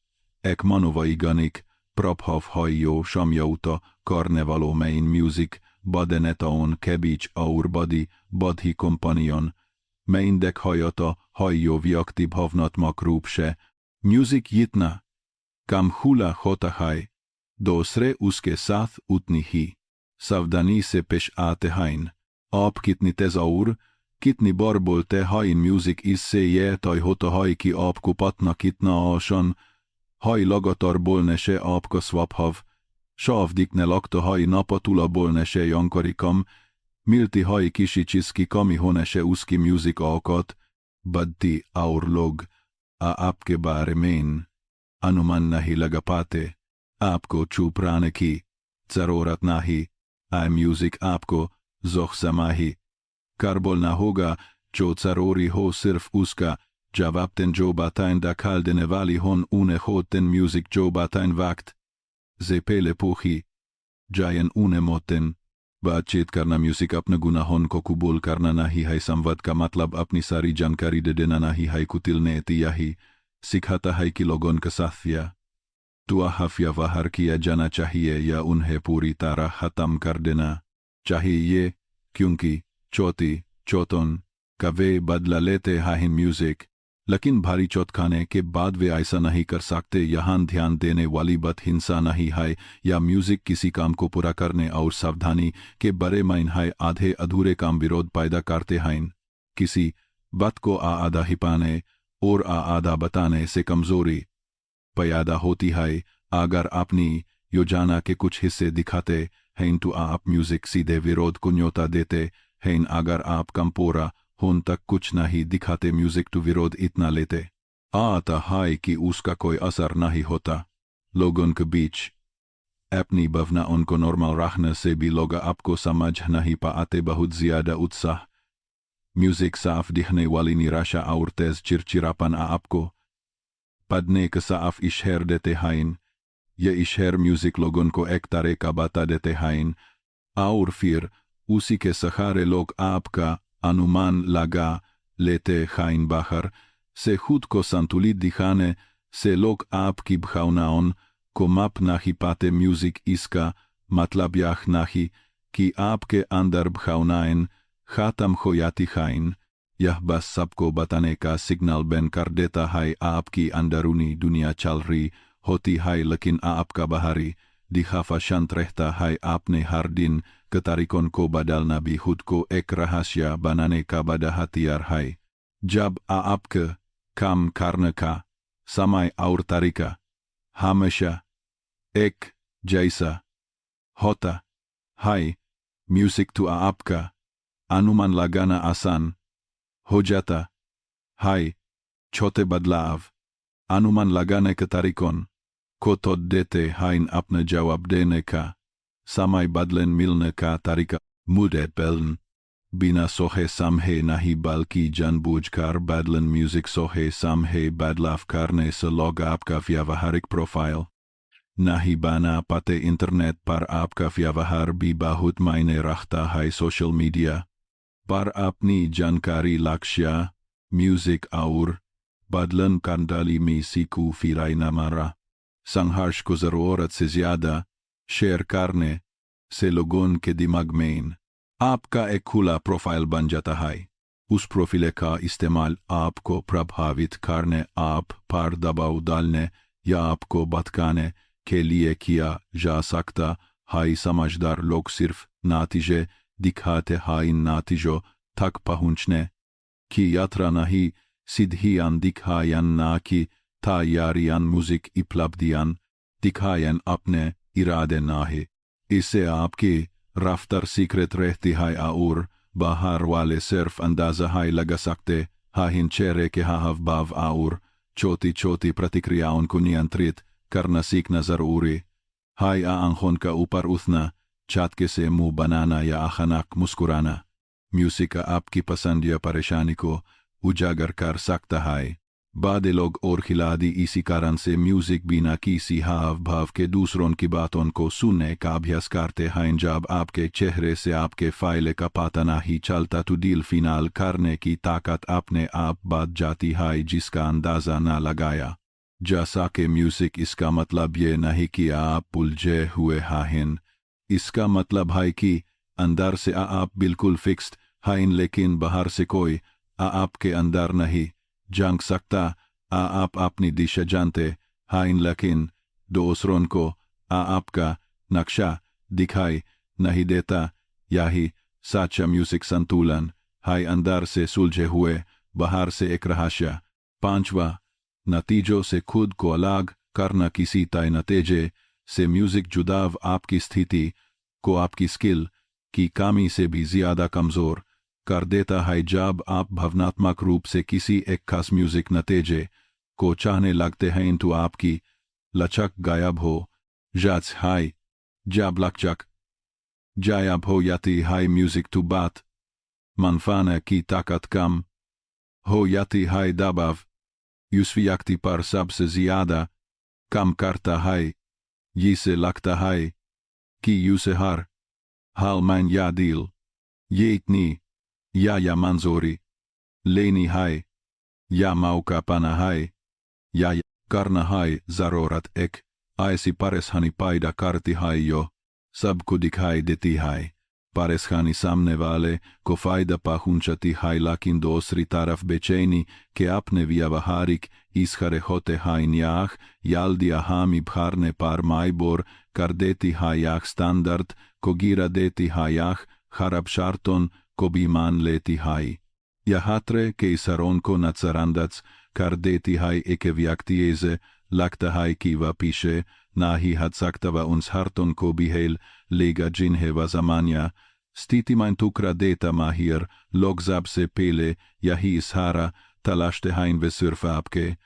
ek manovai ganik, prabhav hajjó samjauta, karnevaló mein music, badenetaon kebics aur badi, badhi kompanion, meindek hajata, hajjó viakti bhavnat makrúpse, music jitna, kam hula hota hai, dosre uske sath utni hi, savdani se pesh ate hain, ap kitni tezaur, kitni barbolte hain music isse je taj hota hai ki ap kupatna kitna asan, haj lagatar bolnese apka swabhav, savdikne lakta haj napatula bolnese jankarikam, milti haj kisicsiski kami honese uski music akat, badti aur log, a apke bare mein, anuman nahi lagapate, apko chuprane ki, tsarorat nahi, a music apko, zoch samahi, karbol na hoga, cho tsarori ho sirf uska, Javapten jo batain da kaldene vali hon une hoten music jo batain vakt. Zepele puchi. जायन ऊने मोतिन। बातचीत करना music अपने गुनाहों को कबूल करना नहीं है। संवाद का मतलब अपनी सारी जानकारी दे देना नहीं है। कुतिल ने यही सिखाता है कि लोगों का साथिया तुआहफ या वाहर किया जाना चाहिए या उन्हें पूरी तरह खत्म कर देना चाहिए, क्योंकि चौथन का वे बदला लेते हैं म्यूजिक, लेकिन भारी चौथ खाने के बाद वे ऐसा नहीं कर सकते। यहाँ ध्यान देने वाली बात हिंसा नहीं है या म्यूजिक किसी काम को पूरा करने और सावधानी के बारे में है। आधे अधूरे काम विरोध पैदा करते हैं। किसी बात को आधा हिपाने और आधा बताने से कमजोरी पैदा होती है। अगर अपनी योजना के कुछ हिस्से दिखाते हैं तो आप म्यूजिक सीधे विरोध को न्योता देते हैं। अगर आप कम पूरा होन तक कुछ नहीं दिखाते म्यूजिक तो विरोध इतना लेते आता है कि उसका कोई असर नहीं होता। लोगों के बीच अपनी भावना उनको नॉर्मल रखने से भी लोग आपको समझ नहीं पाते। बहुत ज्यादा उत्साह, म्यूजिक साफ दिखने वाली निराशा और तेज चिड़चिड़ापन आपको पढ़ने का साफ इशारा देते हैं। यह इशारा म्यूजिक लोगों को एक तरह का बता देते हैं और फिर उसी के सहारे लोग आपका अनुमान लगा लेते हैं। बाहर से खुद को संतुलित दिखाने से लोग आपकी भावनाओं को माप नहीं पाते। म्यूजिक इसका मतलब यह नहीं कि आपके अंदर भावनाएं खत्म हो जाती हैं। यह बस सबको बताने का सिग्नल बन कर देता है। आपकी अंदरूनी दुनिया चल रही होती है, लेकिन आपका बाहरी दिखावा शांत रहता है। आपने हर दिन के तरीकों को बदलना भी खुद को एक रहस्य बनाने का बड़ा हथियार है। जब आपका काम करने का समय और तरीका हमेशा एक जैसा होता है, म्यूजिक तो आपका अनुमान लगाना आसान हो जाता है। छोटे बदलाव अनुमान लगाने के तरीकों को तो देते हैं। अपने जवाब देने का समय बदलन मिलने का तरीका मुद्दे बदलन बिना सोचे समझे नहीं बल्कि जानबूझकर बदलन। म्यूजिक सोचे समझे बदलाव करने से लोग आपका व्यावहारिक प्रोफाइल नहीं बना पाते। इंटरनेट पर आपका व्यवहार भी बहुत मायने रखता है। सोशल मीडिया पर अपनी जानकारी लक्ष्य म्यूजिक और बदलन कंडाली में सीखू फिराई न मारा। संघर्ष को जरूरत से ज्यादा शेयर करने से लोगों के दिमाग में आपका एक खुला प्रोफाइल बन जाता है। उस प्रोफाइल का इस्तेमाल आपको प्रभावित करने, आप पर दबाव डालने या आपको भटकाने के लिए किया जा सकता है। समझदार लोग सिर्फ नतीजे दिखाते हैं, नतीजों तक पहुंचने की यात्रा नहीं। सिद्धियां दिखायन ना कि तैयारियां, म्यूजिक उपलब्धियां दिखायन अपने इरादे नहीं। इससे आपकी रफ्तार सीक्रेट रहती है और बाहर वाले सिर्फ अंदाजा है लगा सकते हैं। चेहरे के हाव भाव और छोटी छोटी प्रतिक्रियाओं को नियंत्रित करना सीखना जरूरी है। आंखों का ऊपर उठना, चटके से मुंह बनाना या अचानक मुस्कुराना म्यूजिक आपकी पसंद या परेशानी को उजागर कर सकता है। बादे लोग और खिलाड़ी इसी कारण से म्यूजिक बिना किसी हाव भाव के दूसरों की बातों को सुनने का अभ्यास करते हैं। जब आपके चेहरे से आपके फाइल का पता नहीं चलता तो दिल फिनाल करने की ताकत अपने आप बढ़ जाती है, जिसका अंदाजा न लगाया जा सके। म्यूजिक इसका मतलब ये नहीं कि आप उलझे हुए हैं। इसका मतलब है कि अंदर से आप बिल्कुल फिक्स्ड हैं, लेकिन बाहर से कोई आपके अंदर नहीं झांक सकता। आप अपनी दिशा जानते हैं, लेकिन दूसरों को आपका नक्शा दिखाई नहीं देता। यही सच्चा म्यूजिक संतुलन है, अंदर से सुलझे हुए, बाहर से एक रहस्य। 5वां, नतीजों से खुद को अलग करना। किसी तय नतीजे से म्यूजिक जुदाव आपकी स्थिति को आपकी स्किल की कमी से भी ज्यादा कमजोर कर देता है। जब आप भावनात्मक रूप से किसी एक खास म्यूजिक नतीजे को चाहने लगते हैं तो आपकी लचक गायब हो जाती है। जब लचक गायब हो जाती है, म्यूजिक तो बात मनफाने की ताकत कम हो जाती है। दबाव उस व्यक्ति पर सबसे ज्यादा कम करता है जिसे लगता है ki yusehar, hal mein ya dil, yetni, ya manzori, leni hai, ya mauka panahai, ya karna hai zarorat ek, aesi pareshani paida karti hai yo, sab kudikhai deti hai. Pareshani samne vale, ko faida pahunchati hai lakin dosri taraf beceni, ke apne viavaharik, ishare hote hai niach, yaldi ahami bharne par maibor, kardeti hayach standard, kogira deti hayach, harab sharton, kobiman leti hai. Yahatre ke isaronko natsarandats, kardeti hai ekeviaktieze, lakta hai kiva pishe, nahi hatsaktava uns harton ko bihel, lega jinheva zamania, stiti mein tukra deta mahir, logzabse pele, yahi ishara, talashte hain vesurfa apke,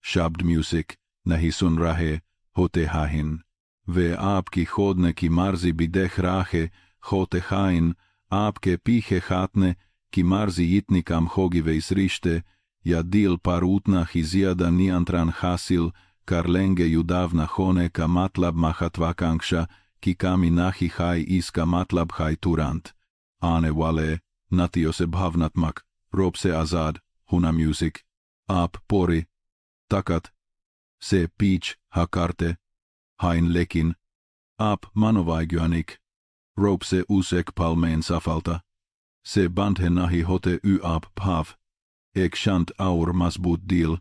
shabd music, nahi sun rahe, hote hahin. Ve apki chodne ki marzi bidech rahe, hote hain, apke piche hatne, ki marzi jitnikam hogi veisrishte, ja dil parutna hiziada niantran hasil, karlenge judavna hone ka matlab mahatvakanksha, ki kami nahi hai iska matlab hai turant. Ane wale, natiose bhavnatmak, robse azad, huna music, ap pori, takat, se pich hakarte, hain lekin, ap manovaigyanik, robse usek palmeen safalta, se bandhe nahi hote ap pav, ek shant aur masbut dil,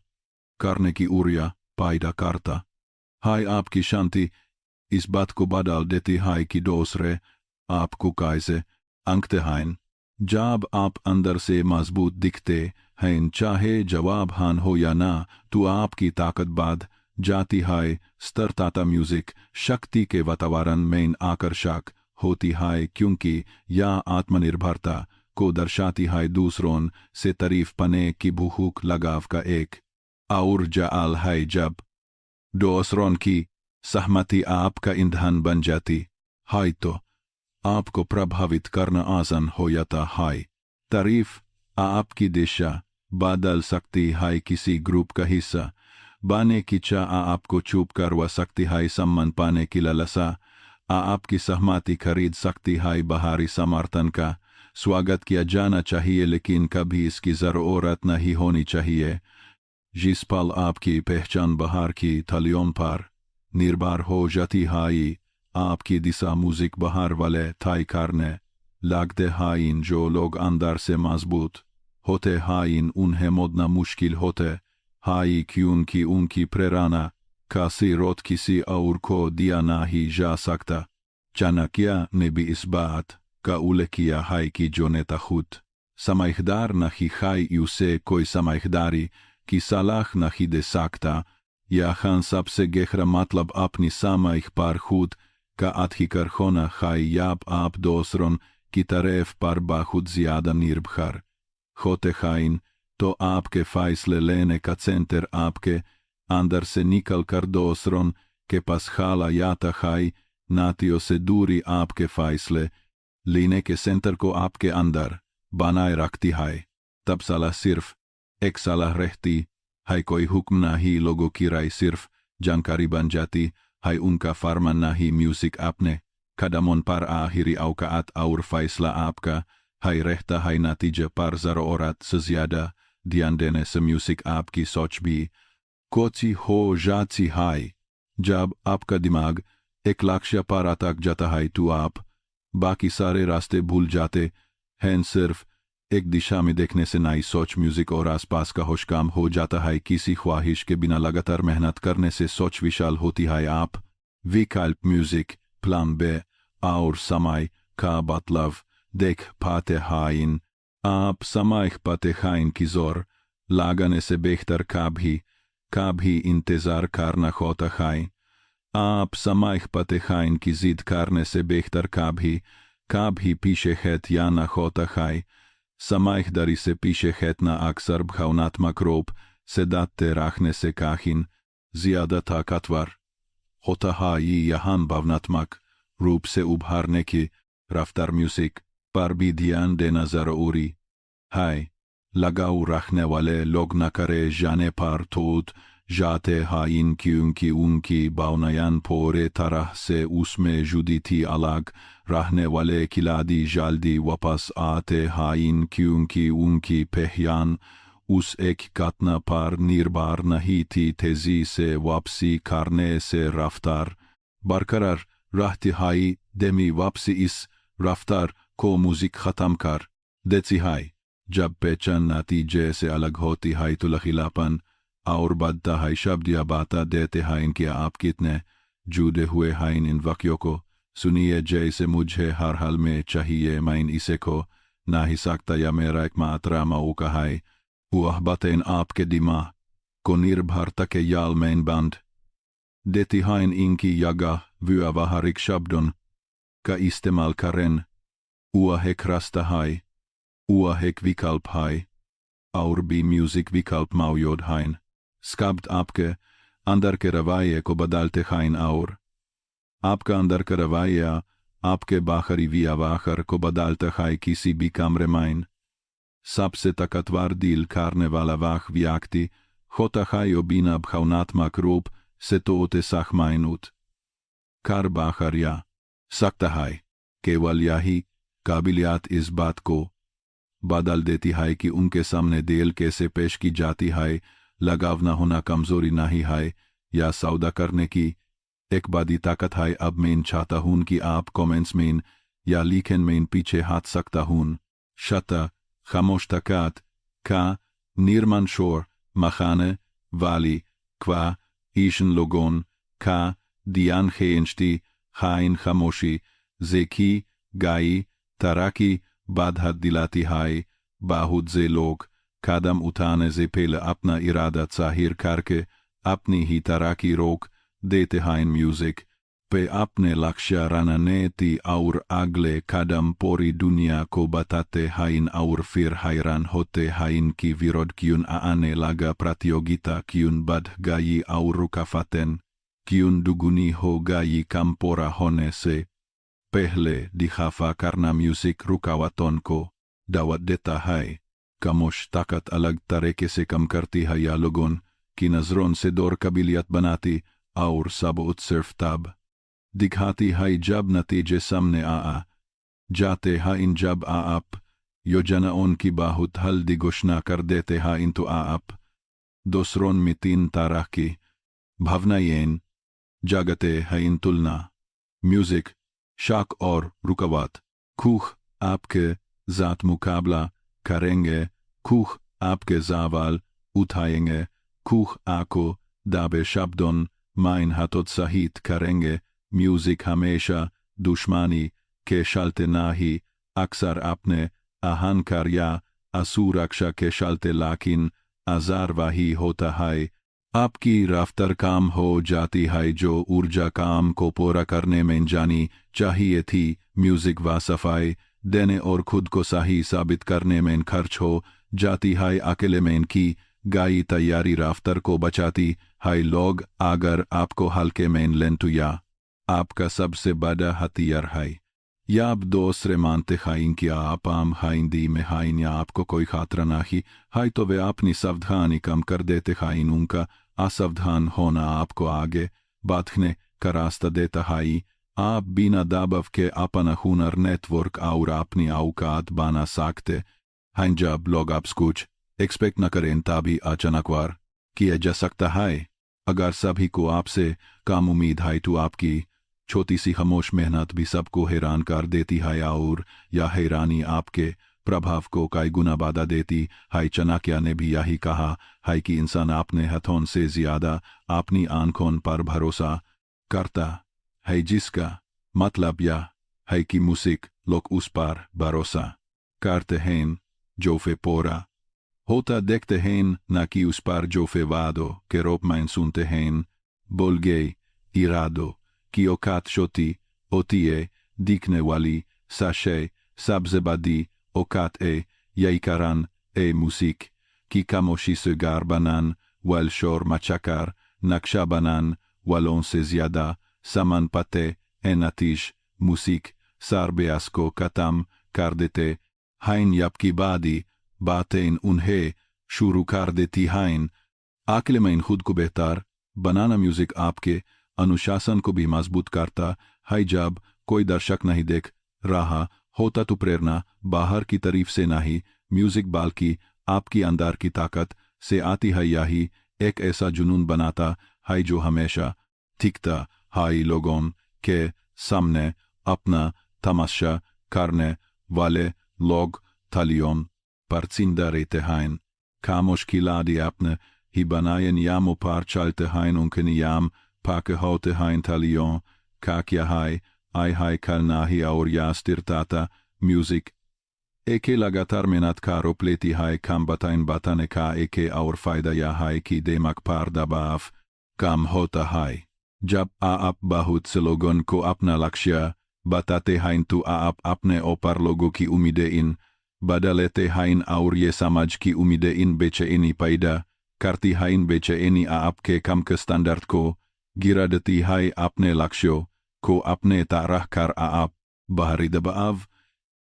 karneki urja, paida karta. Hai ap ki shanti, isbatko badal deti hai ki dosre, ap kukaise, ankte hain. Jab ap andar se mazbut dikte, hain chahe jawab han ho ya na, tu ap ki takat bad, jati hai, startata music, shakti ke vatavaran main akarshak, होती है क्योंकि या आत्मनिर्भरता को दर्शाती है दूसरों से तारीफ पने की भूख लगाव का एक और जाल है जब दूसरों की सहमति आपका ईंधन बन जाती है तो आपको प्रभावित करना आसान हो जाता है। तारीफ आपकी दिशा बदल सकती है, किसी ग्रुप का हिस्सा बने की चाह आपको चुप करवा सकती है, सम्मान पाने की लालसा आपकी सहमति खरीद सकती है, बाहरी समर्थन का स्वागत किया जाना चाहिए लेकिन कभी इसकी जरूरत नहीं होनी चाहिए। जिस पल आपकी पहचान बाहर की थलियों पर निर्भर हो जाती है, आपकी दिशा म्यूजिक बाहर वाले तय करने लगते हैं। जो लोग अंदर से मजबूत होते हैं उन्हें मोड़ना मुश्किल होते है, क्योंकि उनकी प्रेरणा का स्रोत किसी और को दिया नहीं जा सकता। चाणक्य ने भी इस बात का उल्लेख किया है कि जो नेता खुद समझदार नहीं है उसे कोई समझदारी की सलाह नहीं दे सकता। यहाँ सबसे गहरा मतलब अपनी समझ पर खुद का अधिकार होना है, या आप दूसरों की तरफ पर बहुत ज्यादा निर्भर होते हैं तो आपके फैसले लेने का सेंटर आपके अंदर से निकल कर दूसरों के पास चला जाता है। नातियों से दूरी आपके फैसले लेने के सेंटर को आपके अंदर बनाए रखती है। तब सलाह सिर्फ एक सलाह रहती है, कोई हुक्म नहीं, लोगों की राय सिर्फ जानकारी बन जाती है, उनका फरमान नहीं। म्यूजिक अपने कदमों पर आखिरी औकात और फैसला आपका है रहता है। नतीजे पर जरूरत से ज्यादा ध्यान देने से म्यूजिक आपकी सोच भी कोची हो जाती है। जब आपका दिमाग एक लक्ष्य पर अटक जाता है तो आप बाकी सारे रास्ते भूल जाते हैं। सिर्फ एक दिशा में देखने से नई सोच, म्यूजिक और आसपास का होश काम हो जाता है। किसी ख्वाहिश के बिना लगातार मेहनत करने से सोच विशाल होती है। आप विकल्प म्यूजिक, प्लान बे और समय का बदलाव देख पाते हैं। आप समझ पाते हैं कि जोर लगाने से बेहतर कभी इंतजार करना होता है। आप समझ पाते हैं कि जिद करने से बेहतर कभी पीछे हटना होता है। समझदारी से पीछे हटना अक्सर भावनात्मक रूप से दाते रखने से कहीं ज्यादा ताकतवर होता है। यहाँ भावनात्मक रूप से उभारने की रफ्तार म्यूजिक पर भी ध्यान देना जरूरी है। लगाव रखने वाले लोग न करे जाने पर टूट जाते हाइन क्योंकि उनकी भावनाएं पूरे तरह से उसमें जुदी थी अलग रहने वाले खिलाड़ी जल्दी वापस आते हाइन क्योंकि उनकी पहचान उस एक घटना पर निर्भर नहीं थी तेजी से वापसी करने से रफ्तार बरकरार रहती है दमी वापसी इस रफ्तार को म्यूजिक ख़त्म कर देती है जब पहचान नतीजे से अलग होती है तो लचीलापन और बढ़ता है शब्द या बातें देते हैं कि आप कितने जुड़े हुए हैं इन वाक्यों को सुनिए जैसे मुझे हर हाल में चाहिए मैं इसे खो ना ही सकता या मेरा एकमात्र मौका है वह बातें आपके दिमाग को निर्भरता के जाल में बांध देती हैं इनकी जगह व्यावहारिक शब्दों का इस्तेमाल करें वह एक रास्ता है वह एक विकल्प है और भी म्यूजिक विकल्प मौजूद हैं शब्द आपके अंदर के रवैये को बदलते हैं और आपका अंदर का रवैया आपके बाहरी व्यवहार को बदलता है किसी भी कमरे में सबसे ताकतवर दिल करने वाला वह व्यक्ति होता है जो बिना भावनात्मक रूप से तोते सहमाइनुत कर बाहर या सकता है केवल यही काबिलियत इस बात को बदल देती है कि उनके सामने दिल कैसे पेश की जाती है लगाव न होना कमजोरी नहीं है या सौदा करने की एक बड़ी ताकत है अब मैं चाहता हूं कि आप कमेंट्स में या लिखन में पीछे हाथ सकता हूं शता खामोश ताकत का निर्माण शोर मखाने वाली क्वा ईशन लोगों का दियान खेंचती खाइन खामोशी जेकी गाई तराकी बाधा दिलाती है बहुत से लोग कदम उठाने से पहले अपना इरादा जाहिर करके अपनी ही तराकी रोक देते हैं म्यूजिक पे अपने लक्ष्य रणनीति और अगले कदम पूरी दुनिया को बताते हैं और फिर हैरान होते हैं कि विरोध क्यों आने लगा प्रतियोगिता क्यों बढ़ गई और रुकावटें क्यों दुगुनी हो गई कम पूरा होने से पहले दिखावा करना म्यूजिक रुकावटों को दावत देता है खामोश ताकत अलग तरीके से कम करती है या लोगों की नजरों से दूर काबिलियत बनाती और सबूत सिर्फ तब दिखाती है जब नतीजे सामने आ जाते हैं जब आप योजनाओं की बहुत हल्दी घोषणा कर देते हैं तो आप दूसरों में तीन तरह की भावनाएं जागते हैं तुलना म्यूजिक शक और रुकावट खूह आपके जात मुकाबला करेंगे खूह आपके सवाल उठाएंगे खूह आपको दाबे शब्दों माइन हाथों सहित करेंगे म्यूजिक हमेशा दुश्मनी के चलते नहीं अक्सर अपने अहंकार या असुरक्षा के चलते लेकिन आजार वही होता है आपकी रफ्तार काम हो जाती है जो ऊर्जा काम को पूरा करने में जानी चाहिए थी म्यूजिक व सफाई देने और खुद को सही साबित करने में खर्च हो जाती है अकेले में की गई तैयारी रफ्तार को बचाती है लोग अगर आपको हल्के में लें तो या आपका सबसे बड़ा हथियार है या आप दूसरे मानते हैं कि आप आम हिंदी में हैं या आपको कोई खतरा नहीं है तो वे अपनी सावधानी कम कर देते हैं उनका असावधान होना आपको आगे बढ़ने का रास्ता देता है आप बिना दबाव के अपना हुनर नेटवर्क और अपनी औकात बना सकते हैं जब लोग आप कुछ एक्सपेक्ट न करें तभी अचानक वार किया जा सकता है अगर सभी को आपसे कम उम्मीद है तो आपकी छोटी सी खामोश मेहनत भी सबको हैरान कर देती है और यह हैरानी आपके प्रभाव को कई गुना बढ़ा देती है चाणक्य ने भी यही कहा है कि इंसान अपने हाथों से ज्यादा अपनी आंखों पर भरोसा करता है जिसका मतलब यह है कि म्यूजिक लोग उस पर भरोसा करते हैं जो वे पूरा होता देखते हैं न कि उस पर जो वे वादों के रूप में सुनते हैं बोल गए इरादों की औकात छोटी होती है दिखने वाली साशे सबसे बड़ी औकात है यही कारण है म्यूजिक की खामोशी से गार बनान वाल शोर मचाकर नक्शा बनान वालों से ज्यादा सामान पाते हैं नतीज म्यूजिक सारबेस को खत्म कर देते हैं जबकि बादी बातें उन्हें शुरू कर देती हैं आखिर में इन खुद को बेहतर बनाना म्यूजिक आपके अनुशासन को भी मजबूत करता है। जब कोई दर्शक नहीं देख रहा होता तो प्रेरणा बाहर की तरफ से नहीं म्यूजिक बल्कि आपकी अंदर की ताकत से आती है। यही एक ऐसा जुनून बनाता है जो हमेशा दिखता है लोगों के सामने अपना तमाशा करने वाले लोग थालियों पर जिंदा रहते हैं। खामोश खिलाड़ी अपने ही बनाए नियमों पर चलते हैं, उनके नियम पाके होते हैं थालियों का क्या है आई है कल नहीं और या स्थिरता म्यूजिक एक लगातार मेहनत का आरोप लेती है। कम बताने का एक और फायदा यह है कि दिमाग पर दबाव कम होता है। जब आप बहुत से लोगों को अपना लक्ष्य बताते हैं तो आप अपने ऊपर लोगों की उम्मीदें इन बदलते हैं और ये समझ की उम्मीदें इन बेचैनी पैदा करती हैं। बेचैनी आपके कम के स्टैंडर्ड को गिरा देती है। अपने लक्ष्यों को अपने तरह कर आप बाहरी दबाव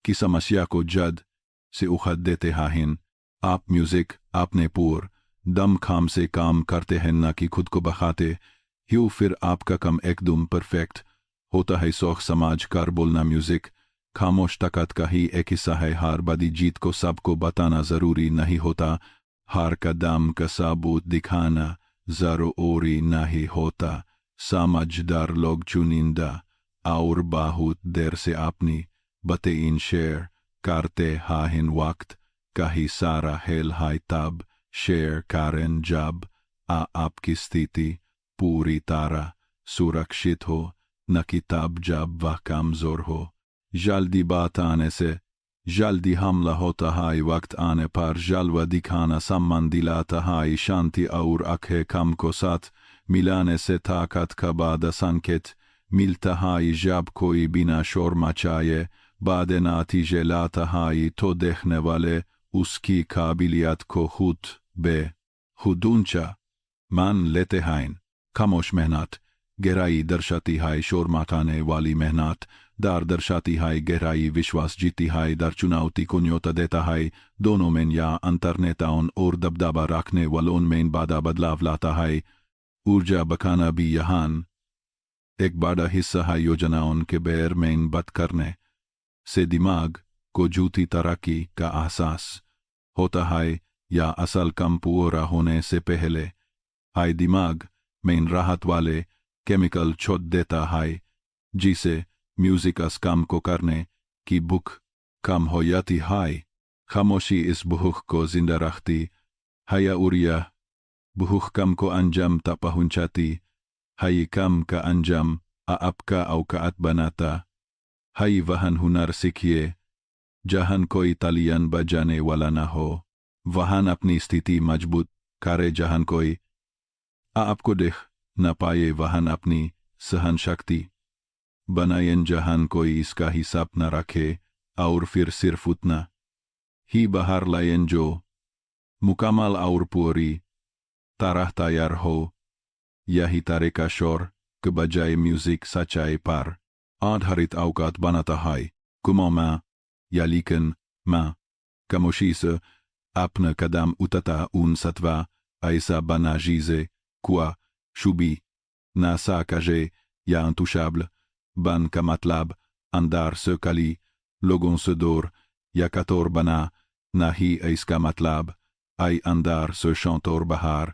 की समस्या को जद से उखड़ देते हैं। आप म्यूजिक अपने पूर दम खाम से काम करते हैं न कि खुद को बखाते ही। फिर आपका कम एकदम परफेक्ट होता है। सोख समाज कर बोलना म्यूजिक खामोश ताकत का ही एक हिस्सा है। हार बदी जीत को सबको बताना जरूरी नहीं होता। हार का दाम का सबूत दिखाना जरूरी नहीं होता। समझदार लोग चुनिंदा और बहुत देर से अपनी बातें शेयर करते हैं। वक्त का ही सारा हेल है तब शेयर करें जब आपकी स्थिति पूरी तरह सुरक्षित हो, न कि तब जब वह कमजोर हो। जल्दी बात आने से जल्दी हमला होता है। वक्त आने पर जलवा दिखाना सम्मान दिलाता है। शांति और आंखें कम को साथ मिलाने से ताकत का बाद संकेत मिलता है। जब कोई बिना शोर मचाए बाद नतीजे लाता है तो देखने वाले उसकी काबिलियत को खुद ऊंचा मान लेते हैं। खामोश मेहनत गहराई दर्शाती है। शोर मचाने वाली मेहनत दर दर्शाती है गहराई। विश्वास जीती है दर चुनौती को न्योता देता है। दोनों में या अंतर नेताओं और दबदबा रखने वालों में बड़ा बदलाव लाता है। ऊर्जा बखाना भी यहाँ एक बड़ा हिस्सा है। योजनाओं के बेर में बद करने से दिमाग को झूठी तरक्की का एहसास होता है या असल कम पूरा होने से पहले है दिमाग में राहत वाले केमिकल छोड़ देता है जिसे म्यूजिक अस काम को करने की भूख कम हो जाती है। खामोशी इस भूख को जिंदा रखती है या उरिया भूख कम को अंजाम तक पहुंचाती है। कम का अंजाम आपका औकात बनाता है। वहन हुनर सीखिए जहन कोई तालियां बजाने वाला न हो। वहन अपनी स्थिति मजबूत करे जहन कोई आपको देख न पाए। वहन अपनी सहन शक्ति बनाएं जहन कोई इसका हिसाब न रखे और फिर सिर्फ उतना ही बाहर लाएं जो मुकम्मल और पूरी तरह तैयार हो। यही तरह का शोर के बजाय म्यूजिक सच्चाई पर आधारित औकात बनाता है। कुमो में या लेकिन में खामोशी से अपना कदम उठाता उन सत्वा ऐसा बना जिसे quoi शुभी ना साकाजे या intouchable बन का मतलब अंदर से कली लोगों से दूर या कतोर बना ना ही इसका मतलब आई अंदर से शांतोर बाहर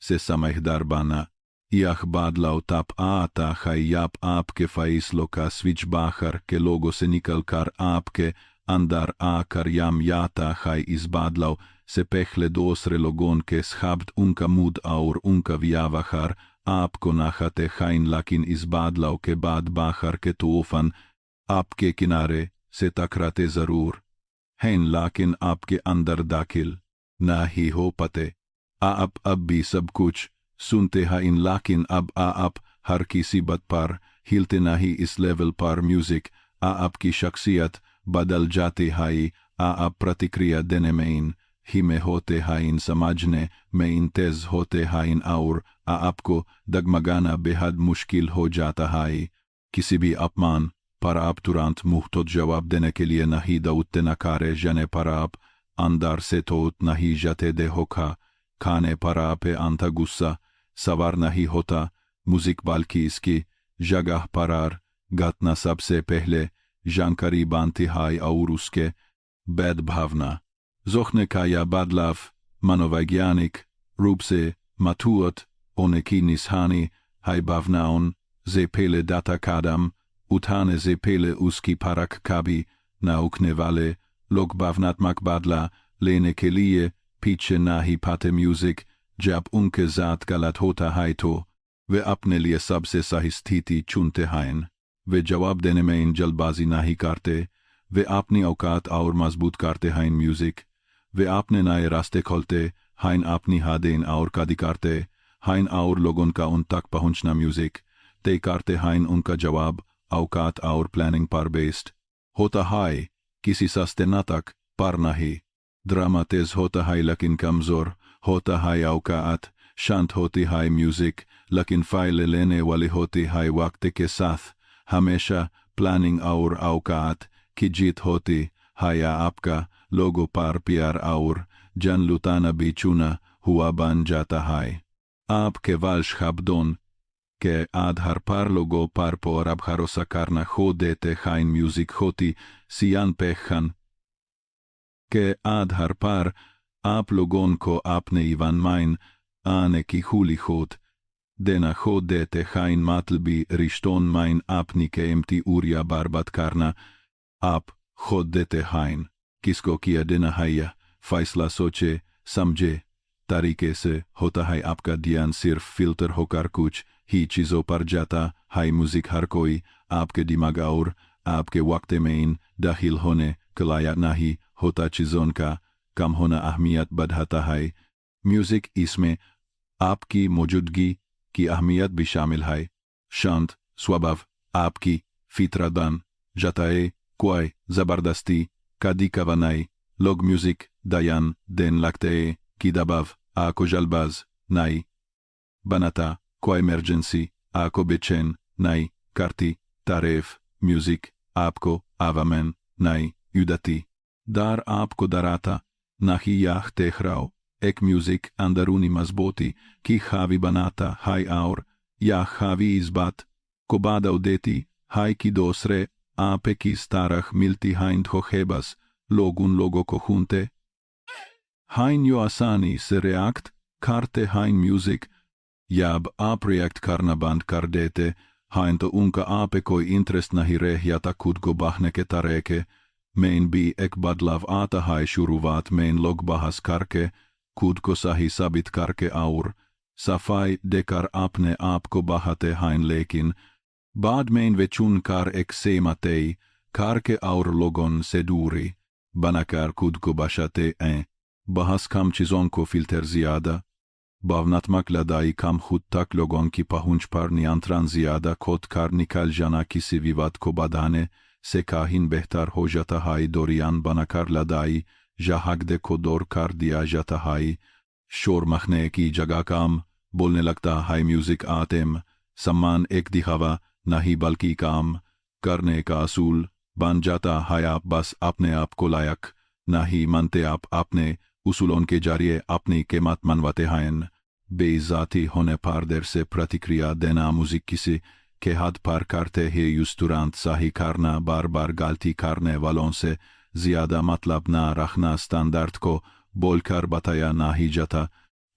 से समझदार बना। यह बदलाव तब आता है जब आपके फैसलों का स्विच बाहर के लोगों से निकलकर आपके अंदर आकर यम जाता है। इस बदलाव से पहले दूसरे लोगों के शब्द उनका मूड और उनका व्यवहार आपको नाखते हैं, लेकिन इस बदलाव के बाद बाहर के तूफान आपके किनारे से टकराते जरूर हैं लेकिन आपके अंदर दाखिल ना ही हो पाते। आप अब भी सब कुछ सुनते हैं लेकिन अब आप हर किसी बात पर हिलते नहीं। इस लेवल पर म्यूजिक आपकी शख्सियत बदल जाती है। आप प्रतिक्रिया देने में ही में होते हैं, समझने में तेज होते हैं और आपको डगमगाना बेहद मुश्किल हो जाता है। किसी भी अपमान पर आप तुरंत मुंह जवाब देने के लिए नहीं दौड़ते न करे जाने पर आप अंदर से तो नहीं जाते दे होगा खाने पर पे आंथा गुस्सा सवार नहीं होता, म्यूजिक बल्कि इसकी जगह पर गातना सबसे पहले जानकारी बांधती है और उसके बैद भावना जोखने का यह बदलाव मनोवैज्ञानिक रूप से मतुअत होने की निशानी है। भावनाओं से पहले दाता कदम उठाने से पहले उसकी परख कभी न उठने वाले लोग भावनात्मक बदला लेने के लिए पीछे नहीं पाते। म्यूजिक जब उनके साथ गलत होता है तो वे अपने लिए सबसे सही स्थिति चुनते हैं। वे जवाब देने में इन जल्दबाजी नहीं करते, वे अपनी औकात और मजबूत करते हैं। म्यूजिक वे अपने नए रास्ते खोलते हैं, अपनी हदें और कदी करते हैं और लोगों का उन तक पहुंचना म्यूजिक तय करते हैं। उनका जवाब औकात और प्लानिंग पर बेस्ड होता है, किसी सस्ते नाटक पर नहीं। ड्रामा तेज होता है लेकिन कमजोर होता है, औकात शांत होती है। म्यूजिक लेकिन फायदे लेने वाली होती है। वक्त के साथ हमेशा प्लानिंग और औकात की जीत होती है, या आपका लोगों पर प्यार और जन लुटाना भी चुना हुआ बन जाता है। आप केवल शब्दों के आधार पर लोगों पर भरोसा करना खो देते हैं। म्यूजिक होती सियान पेखन के आधार पर आप लोगों को अपने इवन माइन आने की खुली खोद देना खो देते हैं। मतलबी रिश्तों माइन अपनी कीमती ऊर्जा बर्बाद करना आप खो देते हैं। किसको किया देना है यह फैसला सोचे समझे तरीके से होता है। आपका ध्यान सिर्फ फिल्टर होकर कुछ ही चीज़ों पर जाता है। म्यूजिक हर कोई आपके दिमाग और आपके वक्त में इन दाखिल होने के लायक नहीं होता। चीज़ों का कम होना अहमियत बढ़ाता है। म्यूजिक इसमें आपकी मौजूदगी की अहमियत भी शामिल है। शांत स्वभाव आपकी फितरत बन जाता है, कोई जबरदस्ती कदी कवानाई लोग म्यूजिक दयान देन लगते हैं कि दबाव आको जल्दबाज नहीं बनाता, कोई इमरजेंसी आको बेचैन नहीं करती। तारीफ म्यूजिक आपको आवामन नहीं युदती, दार आपको डराता नहीं याह तेखराओ। एक म्यूजिक अंदरूनी मजबूती की खावी बनाता है और यह खावी इस बात को बादौ देती है कि दूसरे आप किस तरह मिलती हैं धोखेबाज लोग उन लोगों को खूनते हैं जो आसानी से रिएक्ट करते हैं। म्यूजिक जब आप रिएक्ट करना बंद कर देते हैं तो उनका आप कोई इंटरेस्ट नहीं रह जाता। खुद को बहाने के तरीके में भी एक बदलाव आता है। शुरुआत में लोग बहस करके खुद को सही साबित करके और सफाई देकर अपने आप को बहाते हैं, लेकिन बाद में वे चुनकर एक सीमा तय करके और लोगों से दूरी बनाकर खुद को बचाते हैं। बहस कम, चीज़ों को फिल्टर ज्यादा, भावनात्मक लड़ाई कम, खुद तक लोगों की पहुंच पर नियंत्रण ज्यादा। खोद कर निकल जाना किसी विवाद को बढ़ाने से कहीं बेहतर हो जाता है। दौरियान बनाकर लड़ाई जहागदे को दूर कर दिया जाता है। शोर मखने की जगह काम बोलने लगता है। म्यूजिक आत्म सम्मान एक दिखावा नहीं बल्कि काम करने का असूल बन जाता है। आप बस अपने आप को लायक नहीं मानते, आप अपने उसूलों के जरिए अपनी कीमत मनवाते हैं। बेइज्जती होने पर देर से प्रतिक्रिया देना म्यूजिक किसी के हद पर करते ही उस तुरंत सही करना, बार बार गलती करने वालों से ज्यादा मतलब न रखना, स्टैंडर्ड को बोलकर बताया नहीं जाता,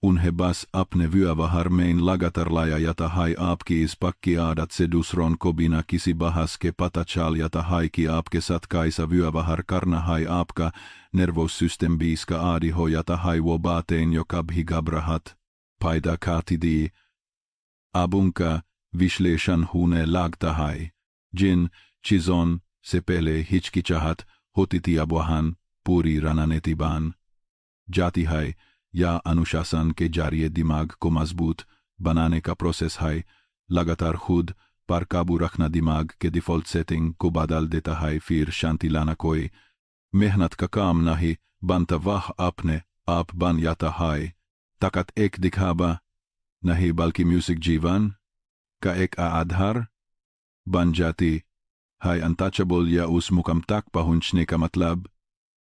उन्हें बस अपने व्यवहार में लगातार लाया जाता है। आपकी इस पक्की आदत से दूसरों को बिना किसी बहस के पता चल जाता है कि आपके साथ कैसा व्यवहार करना है। आपका नर्वस सिस्टम भी इसका आदी हो जाता है। वो बातें जो कभी घबराहट पैदा करती थी अब उनका विश्लेषण होने लगता है। जिन चीज़ों से पहले हिचकिचाहट होती थी अब वहाँ पूरी रणनीति बन जाती है। या अनुशासन के जरिए दिमाग को मजबूत बनाने का प्रोसेस है। लगातार खुद पर काबू रखना दिमाग के डिफ़ॉल्ट सेटिंग को बदल देता है। फिर शांति लाना कोई मेहनत का काम नहीं बनता, वह अपने आप बन जाता है। ताकत एक दिखावा नहीं बल्कि म्यूजिक जीवन का एक आधार बन जाती है। अनटचेबल या उस मुकाम तक पहुंचने का मतलब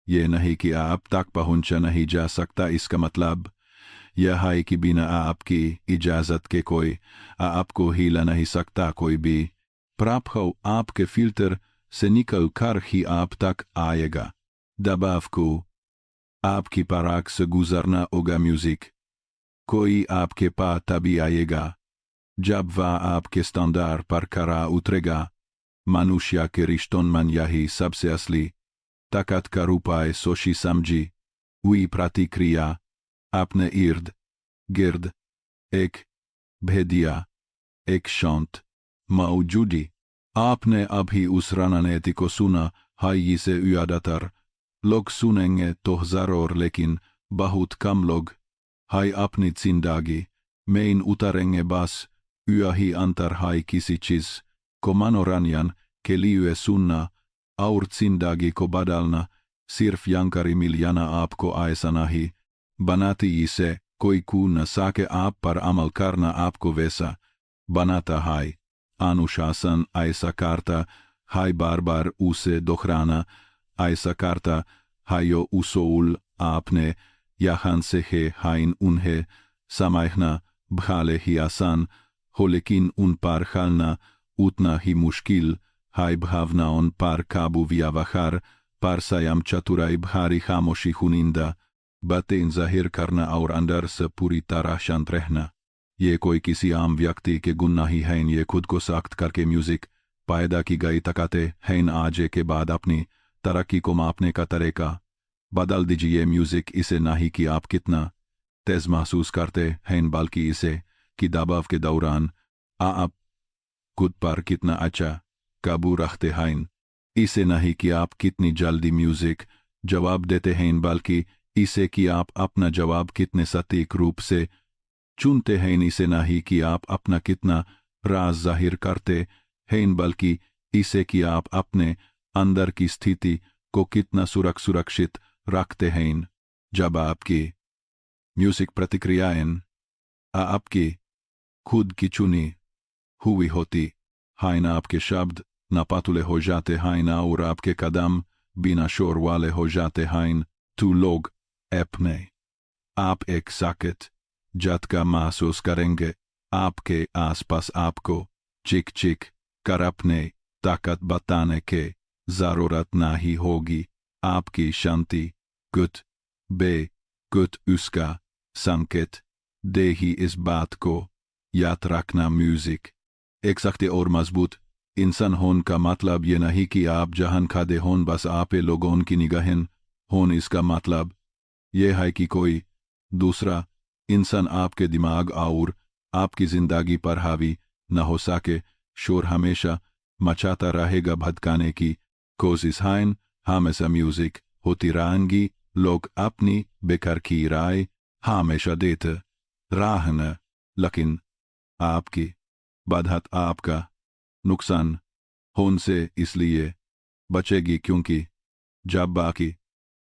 ये नहीं कि आप तक पहुंचा नहीं जा सकता, इसका मतलब यह है कि बिना आपकी इजाज़त के कोई आपको हिला नहीं सकता कोई भी। प्राप्त हो आपके फिल्टर से निकल कर ही आप तक आएगा। दबाव को आपकी पराग से गुजरना होगा म्यूजिक। कोई आपके पास तभी आएगा जब वह आपके स्टैंडर्ड पर खरा उतरेगा। मनुष्य के रिश्तों में यही सबसे असली ताकत का उपाय सोची समझी हुई प्रतिक्रिया अपने इर्द गिर्द एक भेदिया एक शांत मौजूदी। आपने अभी उस रणनीति को सुना है, इसे ज्यादातर लोग सुनेंगे तो जरूर, लेकिन बहुत कम लोग है अपनी जिंदगी में उतारेंगे। बस यही अंतर है, किसी चीज को मनोरंजन के लिए सुनना और जिंदगी को बदलना। सिर्फ जानकारी मिल जाना आपको ऐसा नहीं बनाती, इसे कोई कू न सके। आप पर अमल करना आपको वैसा बनाता है। अनुशासन ऐसा करता है, बार बार उसे दोहराना ऐसा करता है। यो उसूल आपने यहाँ से है उन्हें समझना भले ही आसान हो, लेकिन उन पर चलना उतना ही मुश्किल है। भावनाओं पर काबू व्यवहार पर संयम चतुराई भारी खामोशी हुनिंदा बातें जाहिर करना और अंदर से पूरी तरह शांत रहना, ये कोई किसी आम व्यक्ति के गुण नहीं है। ये खुद को सख्त करके म्यूजिक पैदा की गई ताकतें हैं। आज के बाद अपनी तरक्की को मापने का तरीका बदल दीजिए। म्यूजिक इसे नहीं कि आप कितना तेज महसूस करते हैं, बल्कि इसे कि दबाव के दौरान आप खुद पर कितना अच्छा काबू रखते हैं। इसे नहीं कि आप कितनी जल्दी म्यूजिक जवाब देते हैं, बल्कि इसे कि आप अपना जवाब कितने सटीक रूप से चुनते हैं। इसे नहीं कि आप अपना कितना राज जाहिर करते हैं, बल्कि इसे कि आप अपने अंदर की स्थिति को कितना सुरक्षित रखते हैं। जब आपकी म्यूजिक प्रतिक्रियाएं आपकी खुद की चुनी हुई होती हैं, आपके शब्द नापातुले हो जाते हैं और आपके कदम बिना शोर वाले हो जाते हैं, तो लोग अपने आप एक साकेत झटका महसूस करेंगे। आपके आसपास आपको चिक चिक कर अपने ताकत बताने के जरूरत नहीं होगी। आपकी शांति कुछ बे कुछ उसका संकेत दे ही इस बात को याद रखना। म्यूजिक एक सख्त और मजबूत इंसान होने का मतलब ये नहीं कि आप जहान खादे होन बस आप लोगों की निगाहें होन। इसका मतलब यह है कि कोई दूसरा इंसान आपके दिमाग और आपकी जिंदगी पर हावी न हो सके। शोर हमेशा मचाता रहेगा, भटकाने की कोशिश है हमेशा म्यूजिक होती रहेंगी। लोग अपनी बेकार की राय हमेशा देते रहना, लेकिन आपकी बढ़त आपका नुकसान होने से इसलिए बचेगी, क्योंकि जब बाकी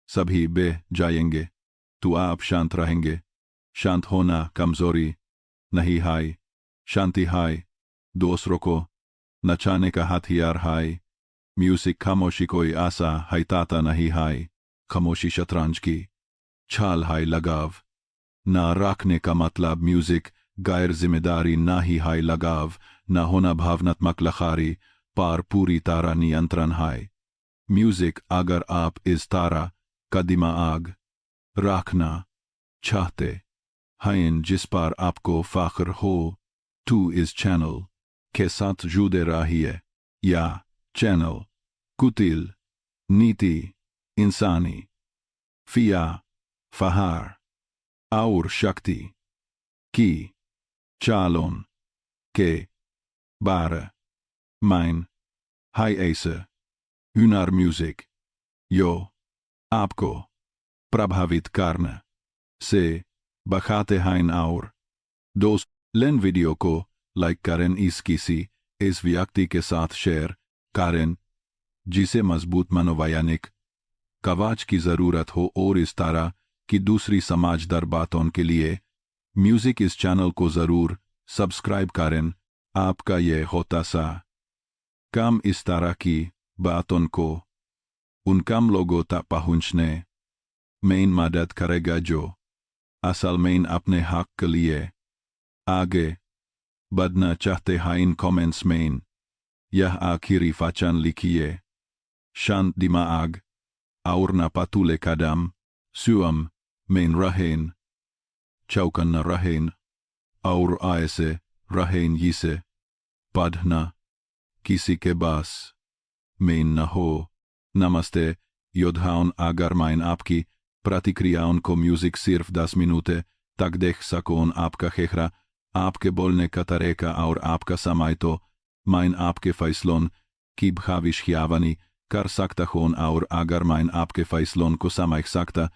सभी बे जाएंगे तो आप शांत रहेंगे। शांत होना कमजोरी नहीं है, शांति है दूसरों को नचाने का हथियार है। म्यूजिक खामोशी कोई आशा हटाता नहीं है। खामोशी शतरंज की छाल है। लगाव ना रखने का मतलब म्यूजिक गैर जिम्मेदारी ना ही है। लगाव न होना भावनात्मक लखारी पर पूरी तरह नियंत्रण है। म्यूजिक अगर आप इस तरह का दिमाग रखना चाहते हैं जिस पर आपको फख्र हो, तो इस चैनल के साथ जुड़े रहिए। या चैनल कुटिल नीति इंसानी फिया फहार और शक्ति की चालों के बारे में है। ऐसे हुनर म्यूजिक यो आपको प्रभावित करने से बखाते हैं। और दोस्त लेन वीडियो को लाइक करें, इस व्यक्ति के साथ शेयर करें जिसे मजबूत मनोवैज्ञानिक कवच की जरूरत हो, और इस तरह की दूसरी समाजदार बातों के लिए म्यूजिक इस चैनल को जरूर सब्सक्राइब करें। आपका यह होता सा काम इस तरह की बातों को उन कम लोगों तक पहुंचने में मदद करेगा जो असल में अपने हक के लिए आगे बढ़ना चाहते हैं इन कमेंट्स में यह आखिरी वचन लिखिए। शांत दिमाग और न पतुले कदम सुअम में रहें, चौकन न रहें और ऐसे रहें जिसे पढ़ना किसी के बस में न हो। नमस्ते योद्धाओं, अगर मैं आपकी प्रतिक्रियाओं को म्यूजिक सिर्फ 10 मिनट तक देख सकूं, आपका चेहरा, आपके बोलने का तरीका और आपका समय, तो मैं आपके फैसलों की भविष्यवाणी कर सकता हूं। और अगर मैं आपके फैसलों को समझ सकता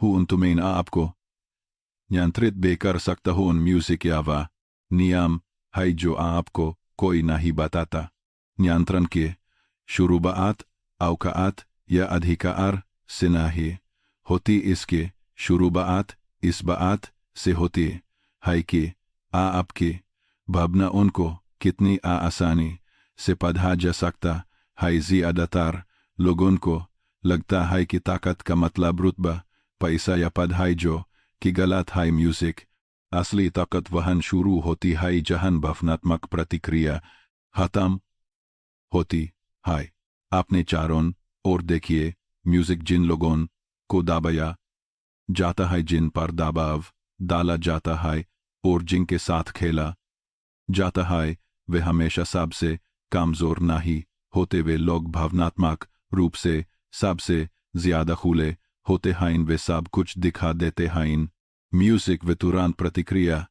हूं तो मैं आपको नियंत्रित भी कर सकता हूं। म्यूजिक या वह नियम है जो आपको कोई नहीं बताता। नियंत्रण के शुरुआत औकात या अधिकार से नहीं होती, इसके शुरुआत इस बात से होती है कि आपकी भावना उनको कितनी आसानी से पढ़ा जा सकता है। ज़्यादातर लोगों को लगता है कि ताकत का मतलब रुतबा, पैसा या पढ़ाई, जो कि गलत है। म्यूजिक असली ताकत वहन शुरू होती है जहन भावनात्मक प्रतिक्रिया खत्म होती है। अपने चारों ओर देखिए, म्यूजिक जिन लोगों को दबाया जाता है, जिन पर दबाव डाला जाता है और जिनके साथ खेला जाता है, वे हमेशा सबसे कमजोर नहीं होते। वे लोग भावनात्मक रूप से सबसे ज्यादा खुले होते हैं। वे सब कुछ दिखा देते हैं। म्यूजिक वे तुरंत प्रतिक्रिया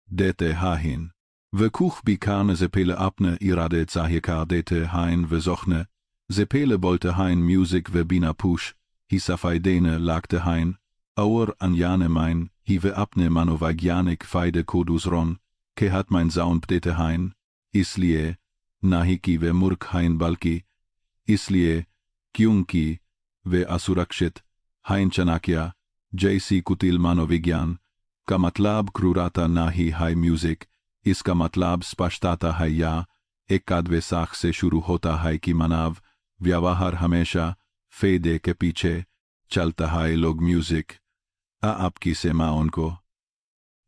देते हैं। वे कुछ भी करने से पहले अपने इरादे जाहिर कर देते हैं। वे सोचने से पहले बोलते हैं। म्यूजिक वे बिना पूछ ही सफाई देने लगते हैं और अनजाने में ही वे अपने मनोवैज्ञानिक फायदे को दूसरों के हाथ में सौंप देते हैं। इसलिए नहीं कि वे मूर्ख हैं, बल्कि इसलिए क्योंकि वे असुरक्षित हैं। चाणक्य जैसी कुटिल मनोविज्ञान का मतलब क्रूरता नहीं है। म्यूजिक इसका मतलब स्पष्टता है, या एक आत्मविश्वास से शुरू होता है कि मानव व्यवहार हमेशा फायदे के पीछे चलता है। लोग म्यूजिक आपकी सीमाओं को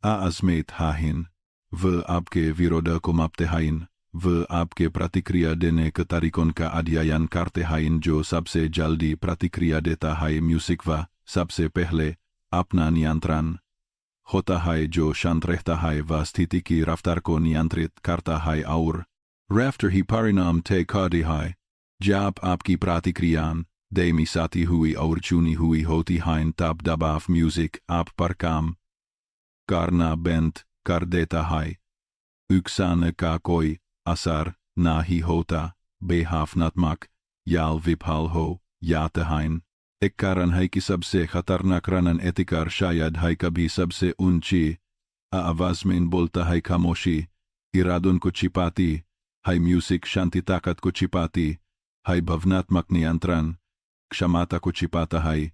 आजमाते हैं, वे आपके विरोध को मापते हैं, वे आपके प्रतिक्रिया देने के तरीकों का अध्ययन करते हैं। जो सबसे जल्दी प्रतिक्रिया देता है म्यूजिक वह सबसे पहले अपना नियंत्रण होता है। जो शांत रहता है वह स्थिति की रफ्तार को नियंत्रित करता है और रफ्तार ही परिणाम तय करती है। जब आपकी प्रतिक्रियाएं धीमी साथी हुई और चुनी हुई होती हैं, तब दबाव म्यूजिक आप पर काम करना बंद कर देता है। उकसाने का कोई असर नहीं होता। बेभावनात्मक या विफल हो जाते हैं। एक कारण है कि सबसे खतरनाक रणनीतिकार शायद है कभी सबसे ऊंची आवाज में बोलता है। खामोशी इरादों को छिपाती है। म्यूजिक शांति ताकत को छिपाती है। भावनात्मक नियंत्रण क्षमता को छिपाता है।